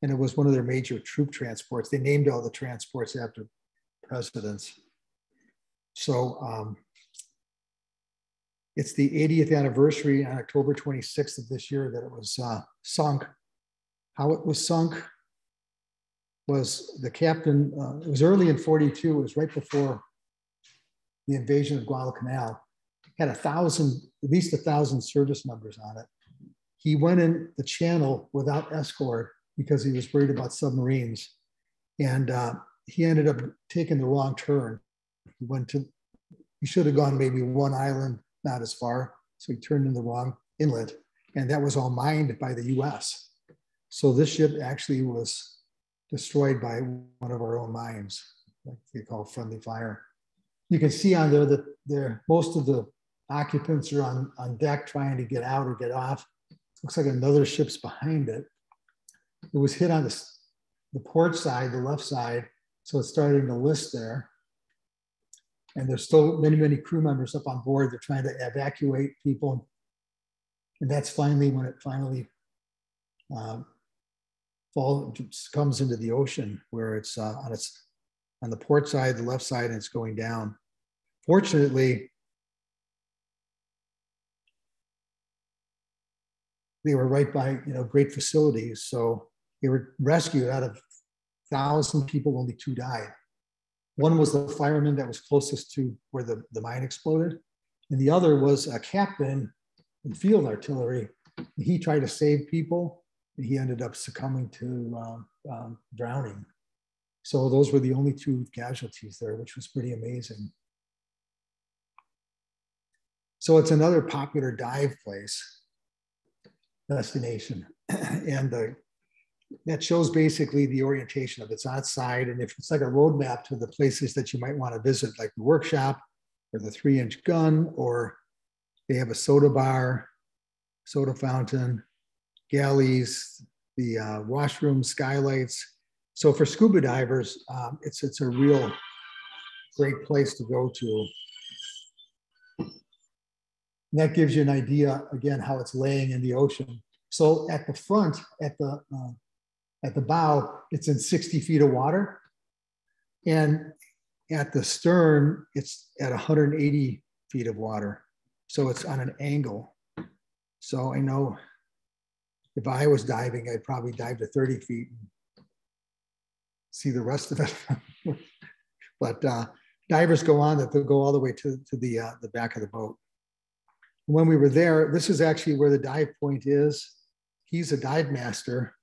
Speaker 2: And it was one of their major troop transports. They named all the transports after presidents. So it's the 80th anniversary on October 26th of this year that it was sunk. How it was sunk was the captain, it was early in 42, it was right before the invasion of Guadalcanal, had at least 1,000 service members on it. He went in the channel without escort because he was worried about submarines. And he ended up taking the wrong turn. He should have gone maybe one island, not as far. So he turned in the wrong inlet, and that was all mined by the US. So this ship actually was destroyed by one of our own mines, like they call friendly fire. You can see on there that most of the occupants are on deck trying to get out or get off. Looks like another ship's behind it. It was hit on the port side, the left side, so it's starting to list there. And there's still many, many crew members up on board. They're trying to evacuate people. And that's finally when it finally comes into the ocean, where it's on the port side, the left side, and it's going down. Fortunately, they were right by, great facilities. So they were rescued. Out of 1,000 people, only 2 died. One was the fireman that was closest to where the mine exploded. And the other was a captain in field artillery. He tried to save people, and he ended up succumbing to drowning. So those were the only 2 casualties there, which was pretty amazing. So it's another popular dive place, destination. And that shows basically the orientation of it's outside. And if it's like a roadmap to the places that you might want to visit, like the workshop or the 3-inch gun, or they have a soda bar, soda fountain, galleys, the washroom, skylights. So for scuba divers, it's a real great place to go to. And that gives you an idea, again, how it's laying in the ocean. So at the front, at the bow, it's in 60 feet of water. And at the stern, it's at 180 feet of water. So it's on an angle. So I know if I was diving, I'd probably dive to 30 feet and see the rest of it. But divers go on that, they'll go all the way to the back of the boat. When we were there, this is actually where the dive point is. He's a dive master.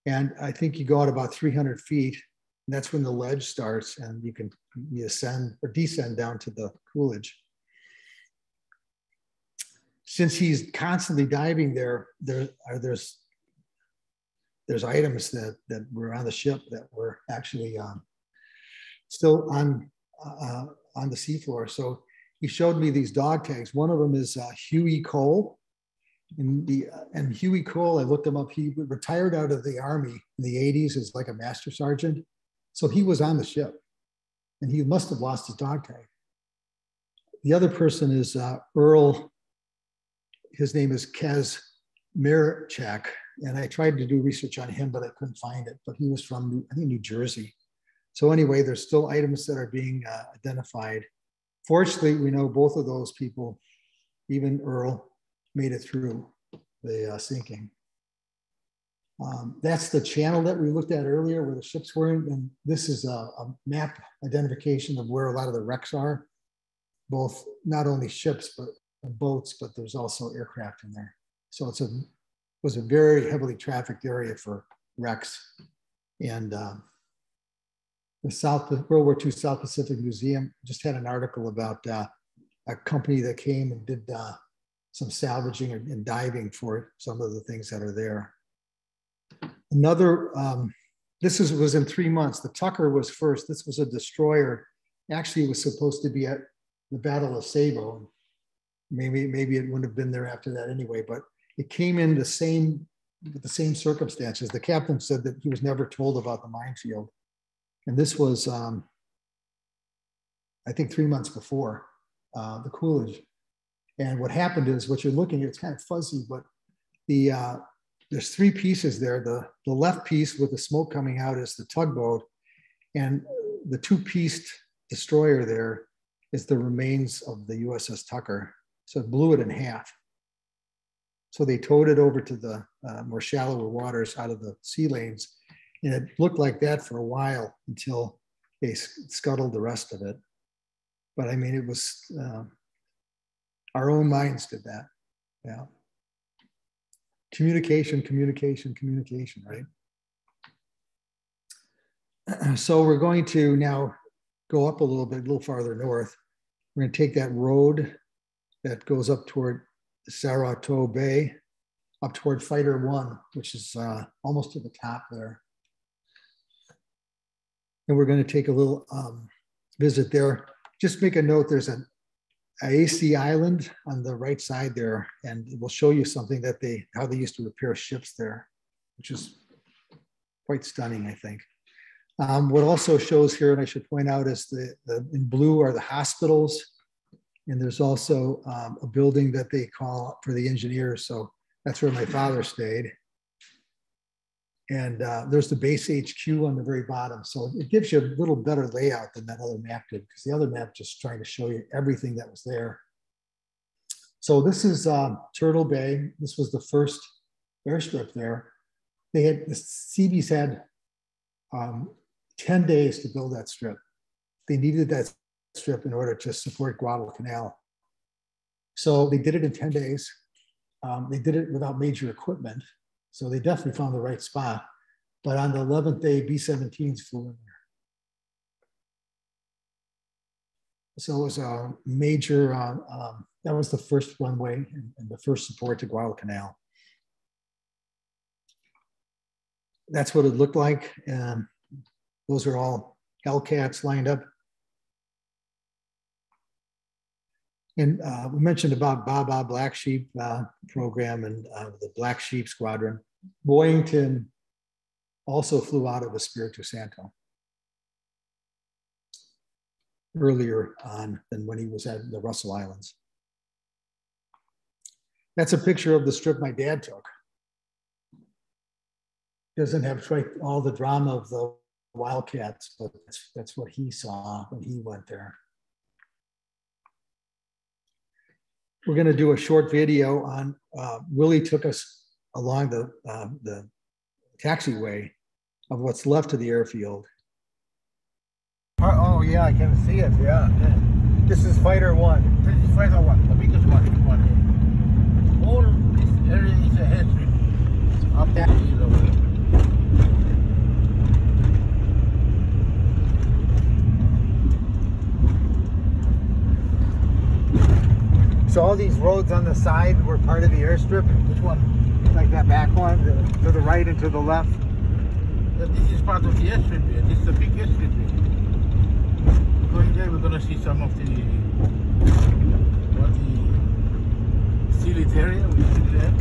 Speaker 2: And I think you go out about 300 feet. And that's when the ledge starts, and you can ascend or descend down to the Coolidge. Since he's constantly diving there, there's items that were on the ship that were actually still on the seafloor. So he showed me these dog tags. One of them is Huey Cole. And Huey Cole, I looked him up. He retired out of the Army in the 80s as like a master sergeant. So he was on the ship, and he must have lost his dog tag. The other person is Earl. His name is Kez Mirchak. And I tried to do research on him, but I couldn't find it. But he was from, I think, New Jersey. So anyway, there's still items that are being identified. Fortunately, we know both of those people, even Earl, made it through the sinking. That's the channel that we looked at earlier where the ships were in. And this is a map identification of where a lot of the wrecks are, both not only ships, but boats, but there's also aircraft in there. So it was a very heavily trafficked area for wrecks. And the World War II South Pacific Museum just had an article about a company that came and did some salvaging and diving for some of the things that are there. Another, this was in 3 months. The Tucker was first. This was a destroyer. Actually, it was supposed to be at the Battle of Saewert. Maybe it wouldn't have been there after that anyway, but it came in with the same circumstances. The captain said that he was never told about the minefield. And this was, I think, 3 months before the Coolidge. And what happened is, what you're looking at, it's kind of fuzzy, but there's 3 pieces there. The left piece with the smoke coming out is the tugboat, and the 2-pieced destroyer there is the remains of the USS Tucker. So it blew it in half. So they towed it over to the more shallower waters out of the sea lanes, and it looked like that for a while until they scuttled the rest of it. But I mean, it was, our own minds did that, yeah. Communication, right? So we're going to now go up a little farther north. We're going to take that road that goes up toward Saewert Bay, up toward Fighter 1, which is almost to the top there. And we're going to take a little visit there. Just make a note, there's an AC Island on the right side there, and it will show you something that how they used to repair ships there, which is quite stunning, I think. What also shows here, and I should point out, is in blue are the hospitals. And there's also a building that they call for the engineers. So that's where my father stayed. And there's the base HQ on the very bottom. So it gives you a little better layout than that other map did, because the other map just trying to show you everything that was there. So this is Turtle Bay. This was the first airstrip there. They had, the Seabees had 10 days to build that strip. They needed that strip in order to support Guadalcanal. So they did it in 10 days. They did it without major equipment. So they definitely found the right spot. But on the 11th day, B-17s flew in there. So it was a major, that was the first runway and the first support to Guadalcanal. That's what it looked like. And those are all Hellcats lined up. And we mentioned about Baba Black Sheep program and the Black Sheep Squadron. Boyington also flew out of Espiritu Santo earlier on than when he was at the Russell Islands. That's a picture of the strip my dad took. Doesn't have quite all the drama of the Wildcats, but that's what he saw when he went there. We're going to do a short video on, Willie took us along the taxiway of what's left of the airfield.
Speaker 4: Oh yeah, I can see it, yeah. This is Fighter 1.
Speaker 3: This is Fighter 1, the biggest one. All this area is a airstrip. Up there is over there.
Speaker 4: So all these roads on the side were part of the airstrip?
Speaker 3: Which one?
Speaker 4: Like that back one, to the right and to the left?
Speaker 3: This is part of the airstrip here. This is the big airstrip here. Going there, we're going to see some of the Sealit area, which is there.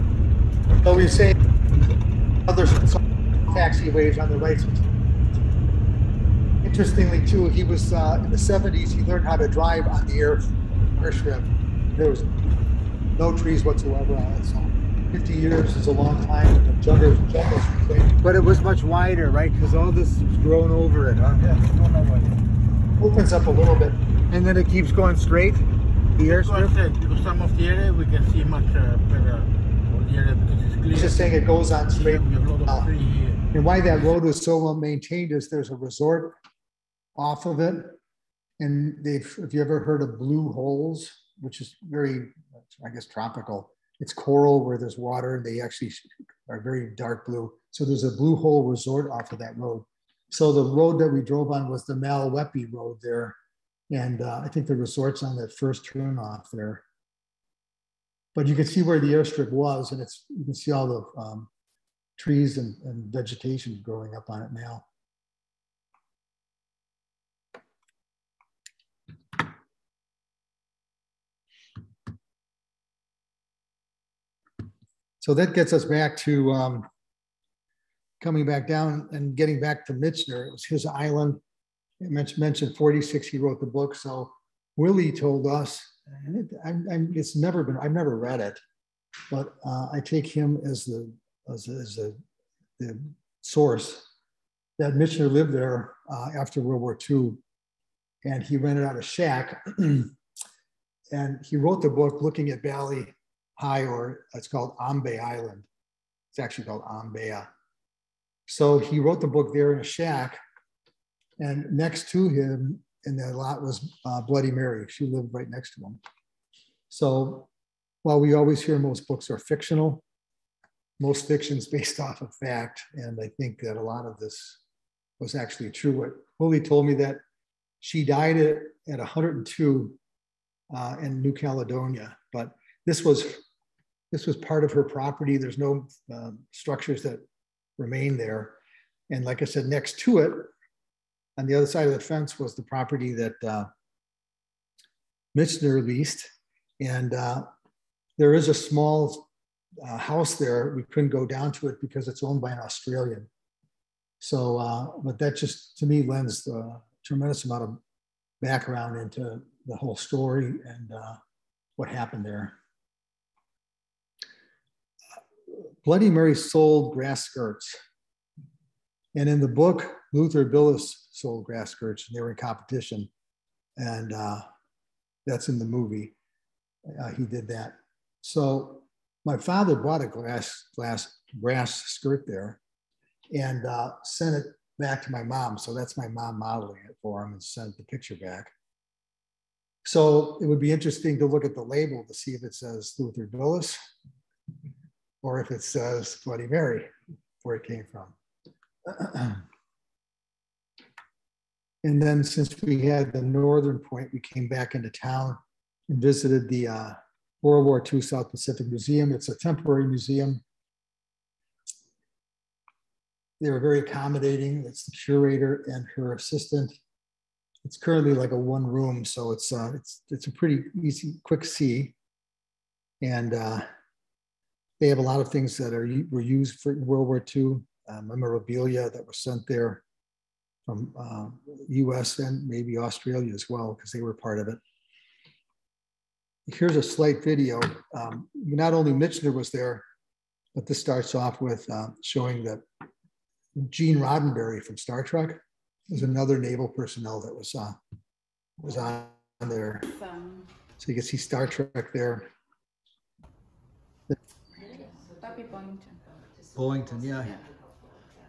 Speaker 2: So we say other taxiways on the right. Interestingly, too, he was in the 70s, he learned how to drive on the airstrip. There was no trees whatsoever on it. So 50 years is a long time. The jungles.
Speaker 4: But it was much wider, right? Because all this was grown over it, huh?
Speaker 3: Yeah, it's grown over it.
Speaker 2: Opens up a little bit.
Speaker 4: And then it keeps going straight? The airstrip?
Speaker 3: Some of the area we can see much better. The area because it's clear.
Speaker 2: He's just saying it goes on straight.
Speaker 3: We have a lot of tree here.
Speaker 2: And why that road was so well maintained is there's a resort off of it. And if you ever heard of Blue Holes, which is very, I guess, tropical. It's coral where there's water, and they actually are very dark blue. So there's a Blue Hole resort off of that road. So the road that we drove on was the Malwepi Road there. And I think the resort's on that first turn off there. But you can see where the airstrip was, and you can see all the trees and vegetation growing up on it now. So that gets us back to coming back down and getting back to Michener. It was his island. I mentioned 46, he wrote the book. So Willie told us, and it's never been, I've never read it, but I take him as the source that Michener lived there after World War II. And he rented out a shack. And he wrote the book looking at Bali High, or it's called Ambe Island. It's actually called Ambea. So he wrote the book there in a shack, and next to him in that lot was Bloody Mary. She lived right next to him. So while we always hear most books are fictional, most fiction's based off of fact, and I think that a lot of this was actually true. What Willie told me that she died at 102 in New Caledonia, but this was part of her property. There's no structures that remain there. And like I said, next to it, on the other side of the fence was the property that Michener leased. And there is a small house there. We couldn't go down to it because it's owned by an Australian. So, but that just, to me, lends a tremendous amount of background into the whole story and what happened there. Bloody Mary sold grass skirts. And in the book, Luther Billis sold grass skirts, and they were in competition. And that's in the movie. He did that. So my father bought a grass skirt there and sent it back to my mom. So that's my mom modeling it for him and sent the picture back. So it would be interesting to look at the label to see if it says Luther Billis or if it says Bloody Mary, where it came from. And then since we had the northern point, we came back into town and visited the World War II South Pacific Museum. It's a temporary museum. They were very accommodating. It's the curator and her assistant. It's currently like a one room, so it's a pretty easy, quick see. And they have a lot of things that were used for World War II, memorabilia that were sent there from US and maybe Australia as well, because they were part of it. Here's a slight video. Not only Michener was there, but this starts off with showing that Gene Roddenberry from Star Trek was another naval personnel that was on there. So you can see Star Trek there. Bollington, yeah.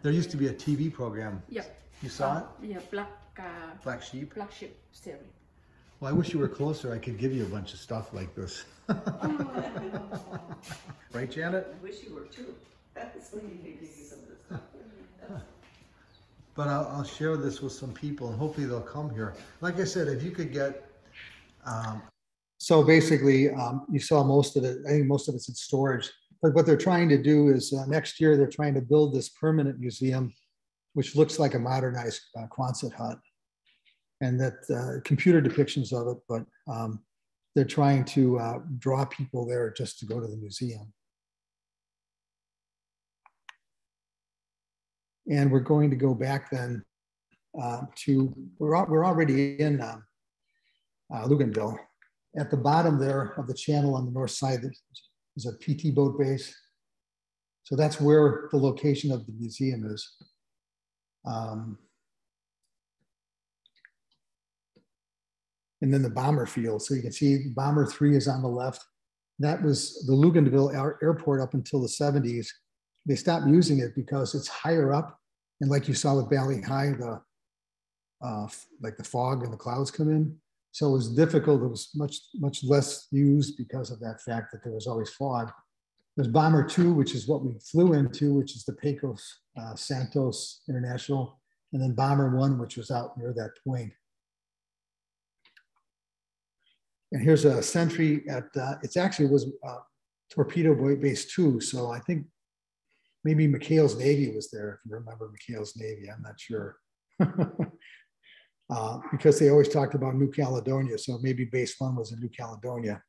Speaker 2: There used to be a TV program.
Speaker 6: Yep.
Speaker 2: You saw it?
Speaker 6: Yeah,
Speaker 2: Black Sheep.
Speaker 6: Black Sheep series.
Speaker 2: Well, I wish you were closer. I could give you a bunch of stuff like this. Right, Janet?
Speaker 1: I wish you were too. That's when you could give you some of this stuff.
Speaker 2: But I'll share this with some people and hopefully they'll come here. Like I said, if you could get... So basically, you saw most of it. I think most of it's in storage. But what they're trying to do is next year, they're trying to build this permanent museum, which looks like a modernized Quonset hut. And that computer depictions of it, but they're trying to draw people there just to go to the museum. And we're going to go back then we're already in Luganville. At the bottom there of the channel on the north side, there's a PT boat base. So that's where the location of the museum is. And then the bomber field. So you can see Bomber 3 is on the left. That was the Luganville airport up until the 70s. They stopped using it because it's higher up. And like you saw with Valley High, like the fog and the clouds come in. So it was difficult. It was much less used because of that fact that there was always fog. There's Bomber 2, which is what we flew into, which is the Pecos Santos International. And then Bomber 1, which was out near that point. And here's a sentry at, it actually was Torpedo Base 2. So I think maybe McHale's Navy was there, if you remember McHale's Navy, I'm not sure. Because they always talked about New Caledonia. So maybe Base 1 was in New Caledonia.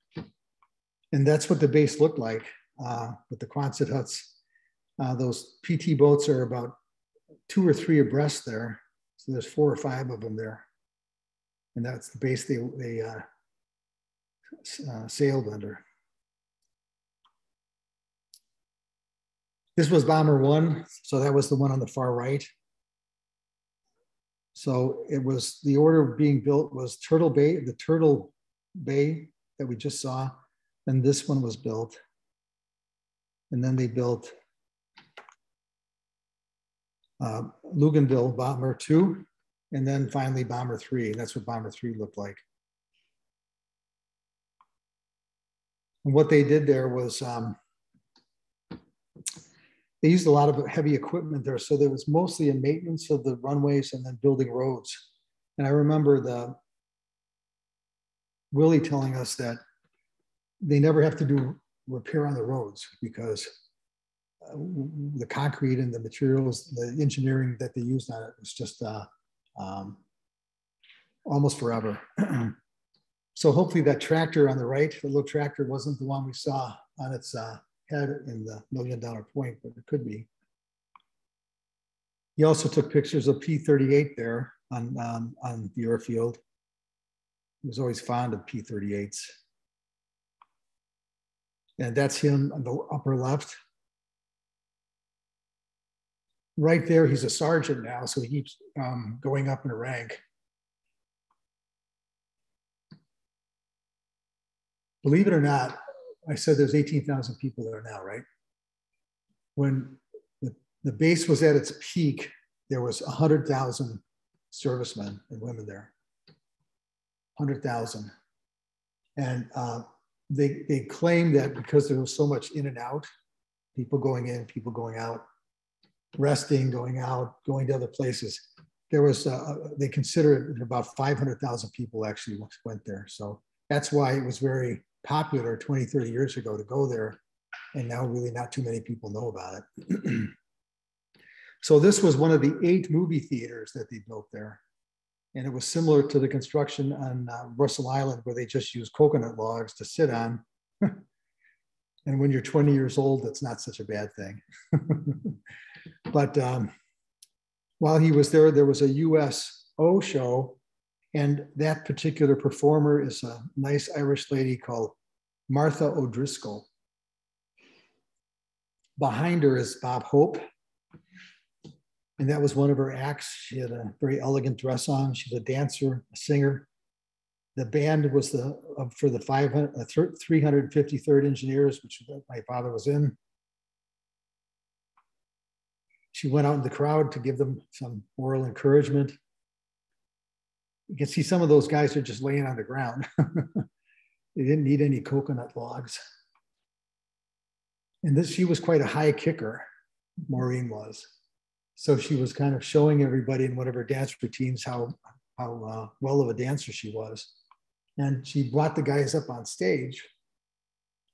Speaker 2: And that's what the base looked like with the Quonset huts. Those PT boats are about 2 or 3 abreast there. So there's 4 or 5 of them there. And that's the base they sailed under. This was Bomber 1, so that was the one on the far right. So it was, the order being built was Turtle Bay, the Turtle Bay that we just saw, and this one was built. And then they built Luganville Bomber 2, and then finally Bomber 3. That's what Bomber 3 looked like. And what they did there was they used a lot of heavy equipment there. So there was mostly a maintenance of the runways and then building roads. And I remember Willie telling us that they never have to do repair on the roads because the concrete and the materials, the engineering that they used on it was just almost forever. So hopefully that tractor on the right, the little tractor, wasn't the one we saw on its head in the $1 Million Point, but it could be. He also took pictures of P-38 there on the airfield. He was always fond of P-38s. And that's him on the upper left. Right there, he's a sergeant now, so he keeps going up in rank. Believe it or not, I said there's 18,000 people there now, right? When the base was at its peak, there was 100,000 servicemen and women there. 100,000. And they claim that because there was so much in and out, people going in, people going out, resting, going out, going to other places, there was, they consider it about 500,000 people actually went there. So that's why it was very popular 20, 30 years ago to go there. And now really not too many people know about it. So this was one of the 8 movie theaters that they built there. And it was similar to the construction on Russell Island, where they just used coconut logs to sit on. And when you're 20 years old, that's not such a bad thing. But while he was there, there was a USO show. And that particular performer is a nice Irish lady called Martha O'Driscoll. Behind her is Bob Hope. And that was one of her acts. She had a very elegant dress on. She's a dancer, a singer. The band was for the 353rd Engineers, which my father was in. She went out in the crowd to give them some moral encouragement. You can see some of those guys are just laying on the ground. They didn't need any coconut logs. And she was quite a high kicker, Maureen was. So she was kind of showing everybody in one of her dance routines how well of a dancer she was. And she brought the guys up on stage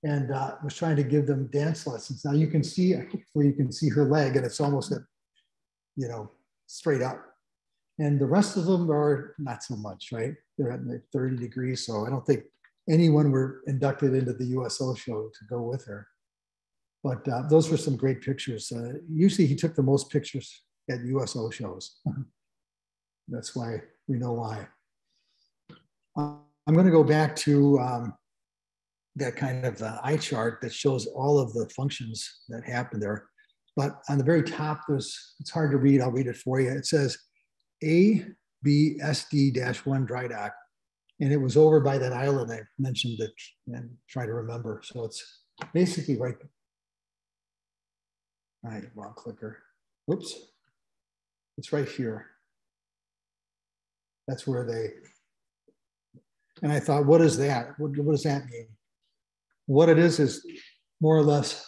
Speaker 2: and was trying to give them dance lessons. Now you can see, where you can see her leg, and it's almost, straight up. And the rest of them are not so much, right? They're at like 30 degrees. So I don't think anyone were inducted into the USO show to go with her. But those were some great pictures. Usually he took the most pictures at USO shows. That's why we know why. I'm going to go back to that kind of eye chart that shows all of the functions that happened there. But on the very top, it's hard to read. I'll read it for you. It says ABSD-1 dry dock. And it was over by that island I mentioned it and try to remember. So it's basically right. All right, wrong clicker. Oops. It's right here. That's where they, and I thought, what is that? What does that mean? What it is more or less,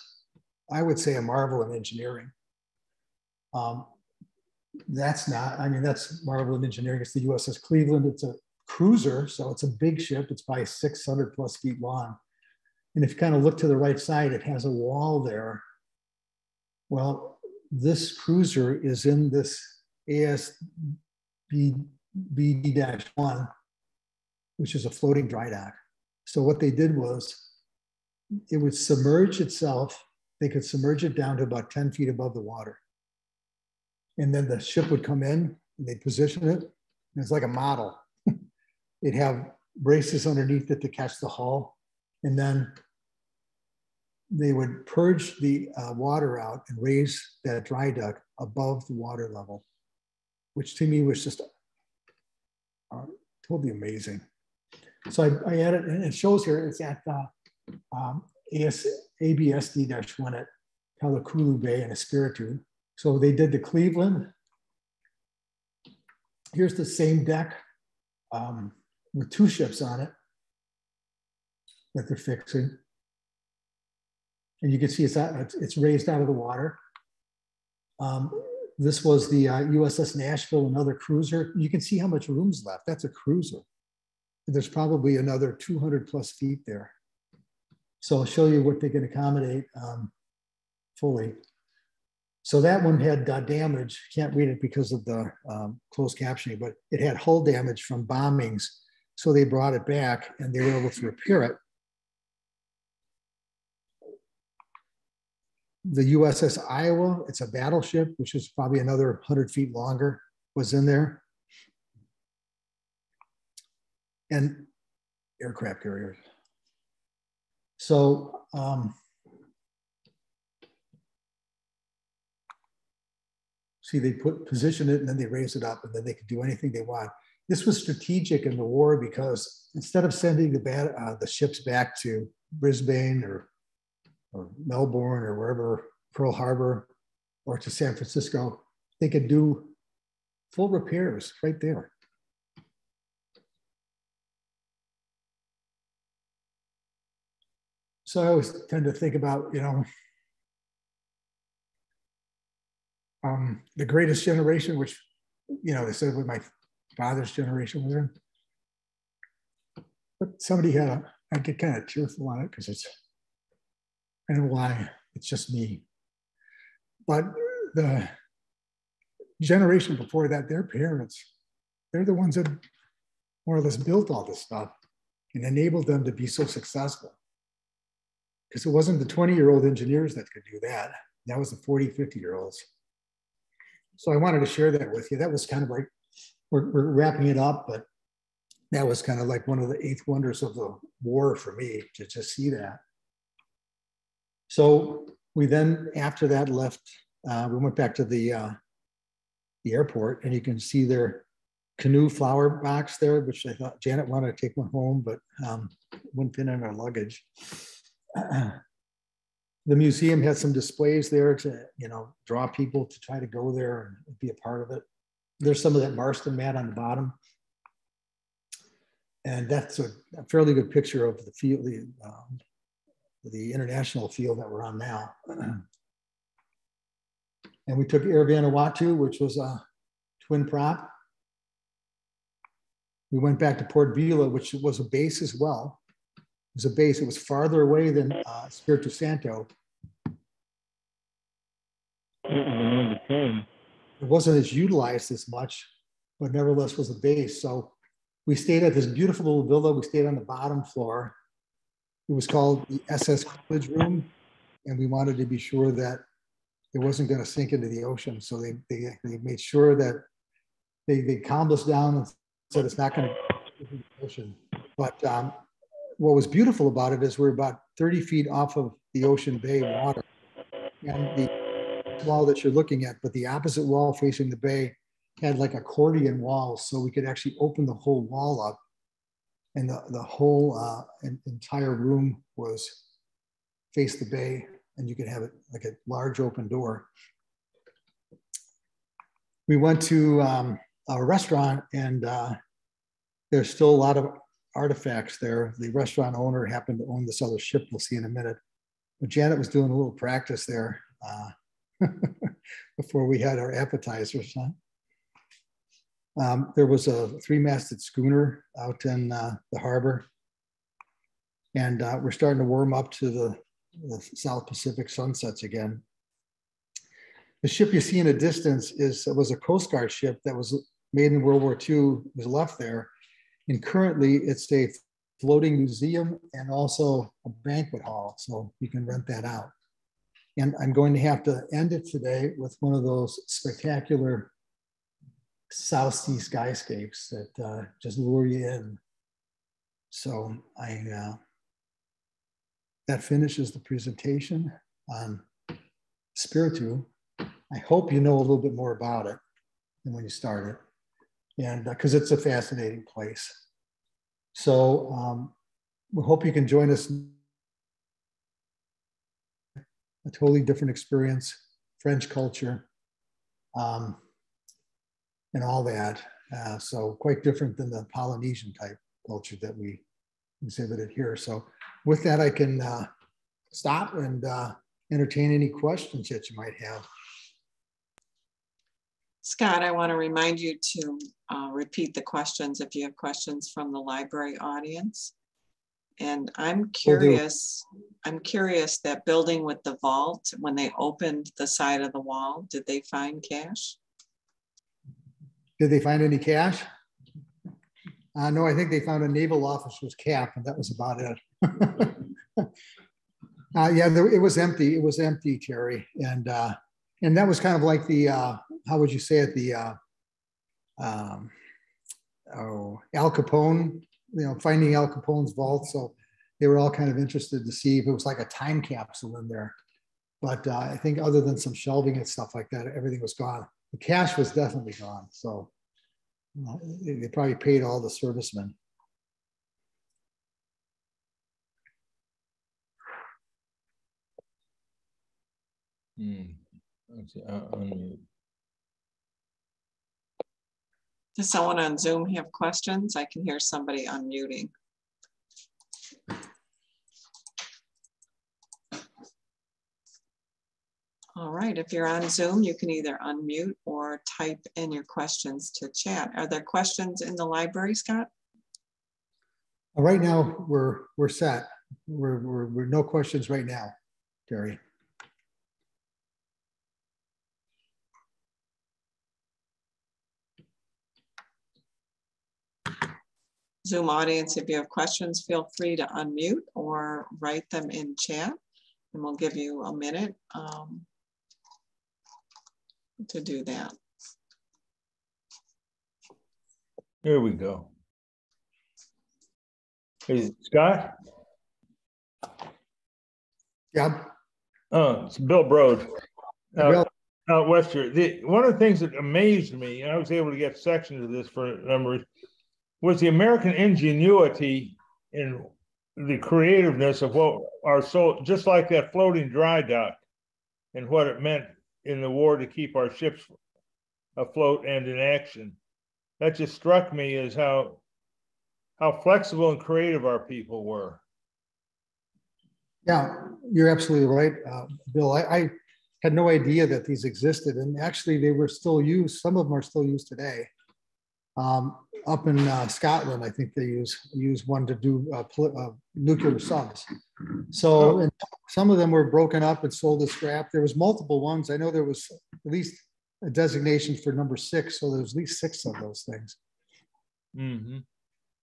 Speaker 2: I would say, a marvel in engineering. That's not, I mean, that's marvel in engineering. It's the USS Cleveland. It's a cruiser, so it's a big ship. It's probably 600 plus feet long. And if you kind of look to the right side, it has a wall there. Well, this cruiser is in this ASBD-1, which is a floating dry dock. So what they did was it would submerge itself. They could submerge it down to about 10 feet above the water. And then the ship would come in and they'd position it. And it's like a model. It'd have braces underneath it to catch the hull. And then they would purge the water out and raise that dry dock above the water level, which to me was just totally amazing. So I added, and it shows here, it's at ABSD-1 at Kalakulu Bay in Espiritu. So they did the Cleveland. Here's the same deck with 2 ships on it that they're fixing. And you can see it's raised out of the water. This was the USS Nashville, another cruiser. You can see how much room's left. That's a cruiser. There's probably another 200 plus feet there. So I'll show you what they can accommodate fully. So that one had damage. Can't read it because of the closed captioning, but it had hull damage from bombings. So they brought it back and they were able to repair it. The USS Iowa, it's a battleship, which is probably another 100 feet longer, was in there. And aircraft carriers. So, see, they position it and then they raise it up and then they could do anything they want. This was strategic in the war because instead of sending the ships back to Brisbane or Melbourne or wherever, Pearl Harbor, or to San Francisco, they could do full repairs right there. So I always tend to think about, you know, the greatest generation, which, you know, they said what my father's generation was in. But somebody had I get kind of tearful on it because it's, I don't know why, it's just me. But the generation before that, their parents, they're the ones that more or less built all this stuff and enabled them to be so successful. Because it wasn't the 20-year-old engineers that could do that. That was the 40, 50-year-olds. So I wanted to share that with you. That was kind of like, we're wrapping it up, but that was kind of like one of the eighth wonders of the war for me, to just see that. So we then, after that, left, we went back to the airport, and you can see their canoe flower box there, which I thought Janet wanted to take one home, but wouldn't fit in our luggage. The museum had some displays there to, you know, draw people to try to go there and be a part of it. There's some of that Marston mat on the bottom. And that's a fairly good picture of the field, the international field that we're on now. And we took Air Vanuatu, which was a twin prop. We went back to Port Vila, which was a base as well. It was a base. It was farther away than Espiritu Santo. It wasn't as utilized as much, but nevertheless was a base. So we stayed at this beautiful little villa. We stayed on the bottom floor. It was called the SS College Room, and we wanted to be sure that it wasn't going to sink into the ocean. So they made sure that they calmed us down and said it's not going to go into the ocean. But what was beautiful about it is we're about 30 feet off of the ocean bay water. And the wall that you're looking at, but the opposite wall facing the bay had like accordion walls, so we could actually open the whole wall up. And the whole entire room was faced the bay, and you could have it like a large open door. We went to a restaurant, and there's still a lot of artifacts there. The restaurant owner happened to own this other ship we'll see in a minute. But Janet was doing a little practice there before we had our appetizers. There was a 3-masted schooner out in the harbor. And we're starting to warm up to the South Pacific sunsets again. The ship you see in the distance was a Coast Guard ship that was made in World War II, was left there. And currently it's a floating museum and also a banquet hall. So you can rent that out. And I'm going to have to end it today with one of those spectacular South Sea skyscapes that just lure you in. So that finishes the presentation on Espiritu. I hope you know a little bit more about it than when you started, and because it's a fascinating place. So we hope you can join us. A totally different experience, French culture, and all that. So quite different than the Polynesian type culture that we exhibited here. So with that, I can stop and entertain any questions that you might have.
Speaker 1: Scott, I want to remind you to repeat the questions if you have questions from the library audience. And I'm curious that building with the vault, when they opened the side of the wall, did they find cash?
Speaker 2: Did they find any cash? No, I think they found a naval officer's cap, and that was about it. Yeah, it was empty. It was empty, Terry, and that was kind of like the how would you say it? The Al Capone, finding Al Capone's vault. So they were all kind of interested to see if it was like a time capsule in there. But I think other than some shelving and stuff like that, everything was gone. The cash was definitely gone. So they probably paid all the servicemen.
Speaker 1: Does someone on Zoom have questions? I can hear somebody unmuting. All right, if you're on Zoom, you can either unmute or type in your questions to chat. Are there questions in the library, Scott?
Speaker 2: Right now, we're set. We're no questions right now, Terry.
Speaker 1: Zoom audience, if you have questions, feel free to unmute or write them in chat, and we'll give you a minute to do that.
Speaker 6: Here we go. Hey, Scott?
Speaker 2: Yeah.
Speaker 6: It's Bill Brode. Wester. One of the things that amazed me, and I was able to get sections of this for numbers, was the American ingenuity in the creativeness of what our soul, just like that floating dry dock and what it meant in the war to keep our ships afloat and in action. That just struck me as how flexible and creative our people were.
Speaker 2: Yeah, you're absolutely right, Bill. I had no idea that these existed, and actually they were still used. Some of them are still used today. Up in Scotland, I think they use one to do nuclear subs. So and some of them were broken up and sold as scrap. There was multiple ones. I know there was at least a designation for number 6, so there was at least 6 of those things.
Speaker 6: Mm-hmm.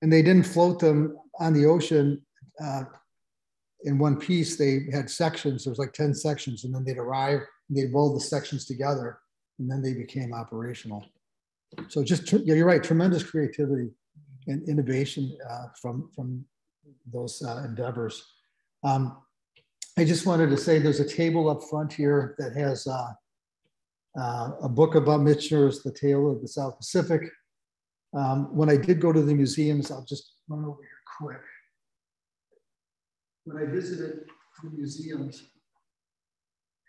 Speaker 2: And they didn't float them on the ocean in one piece. They had sections. There was like 10 sections, and then they'd arrive and they'd weld the sections together, and then they became operational. So just, yeah, you're right, tremendous creativity and innovation from those endeavors. I just wanted to say there's a table up front here that has a book about Michener's The Tale of the South Pacific. When I did go to the museums, I'll just run over here quick. When I visited the museums,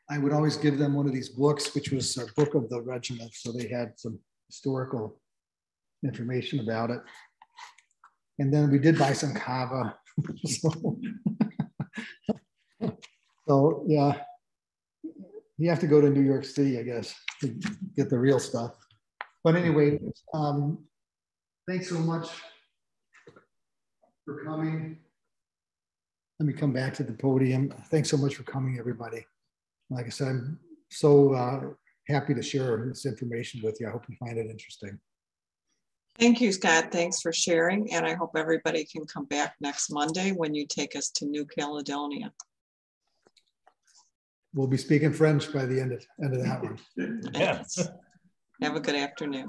Speaker 2: I would always give them one of these books, which was a book of the regiment. So they had some historical information about it. And then we did buy some kava. So yeah, you have to go to New York City, I guess, to get the real stuff. But anyway, thanks so much for coming. Let me come back to the podium. Thanks so much for coming, everybody. Like I said, I'm so happy to share this information with you. I hope you find it interesting.
Speaker 1: Thank you, Scott. Thanks for sharing. And I hope everybody can come back next Monday when you take us to New Caledonia.
Speaker 2: We'll be speaking French by the end of that one.
Speaker 1: Yes. Have a good afternoon.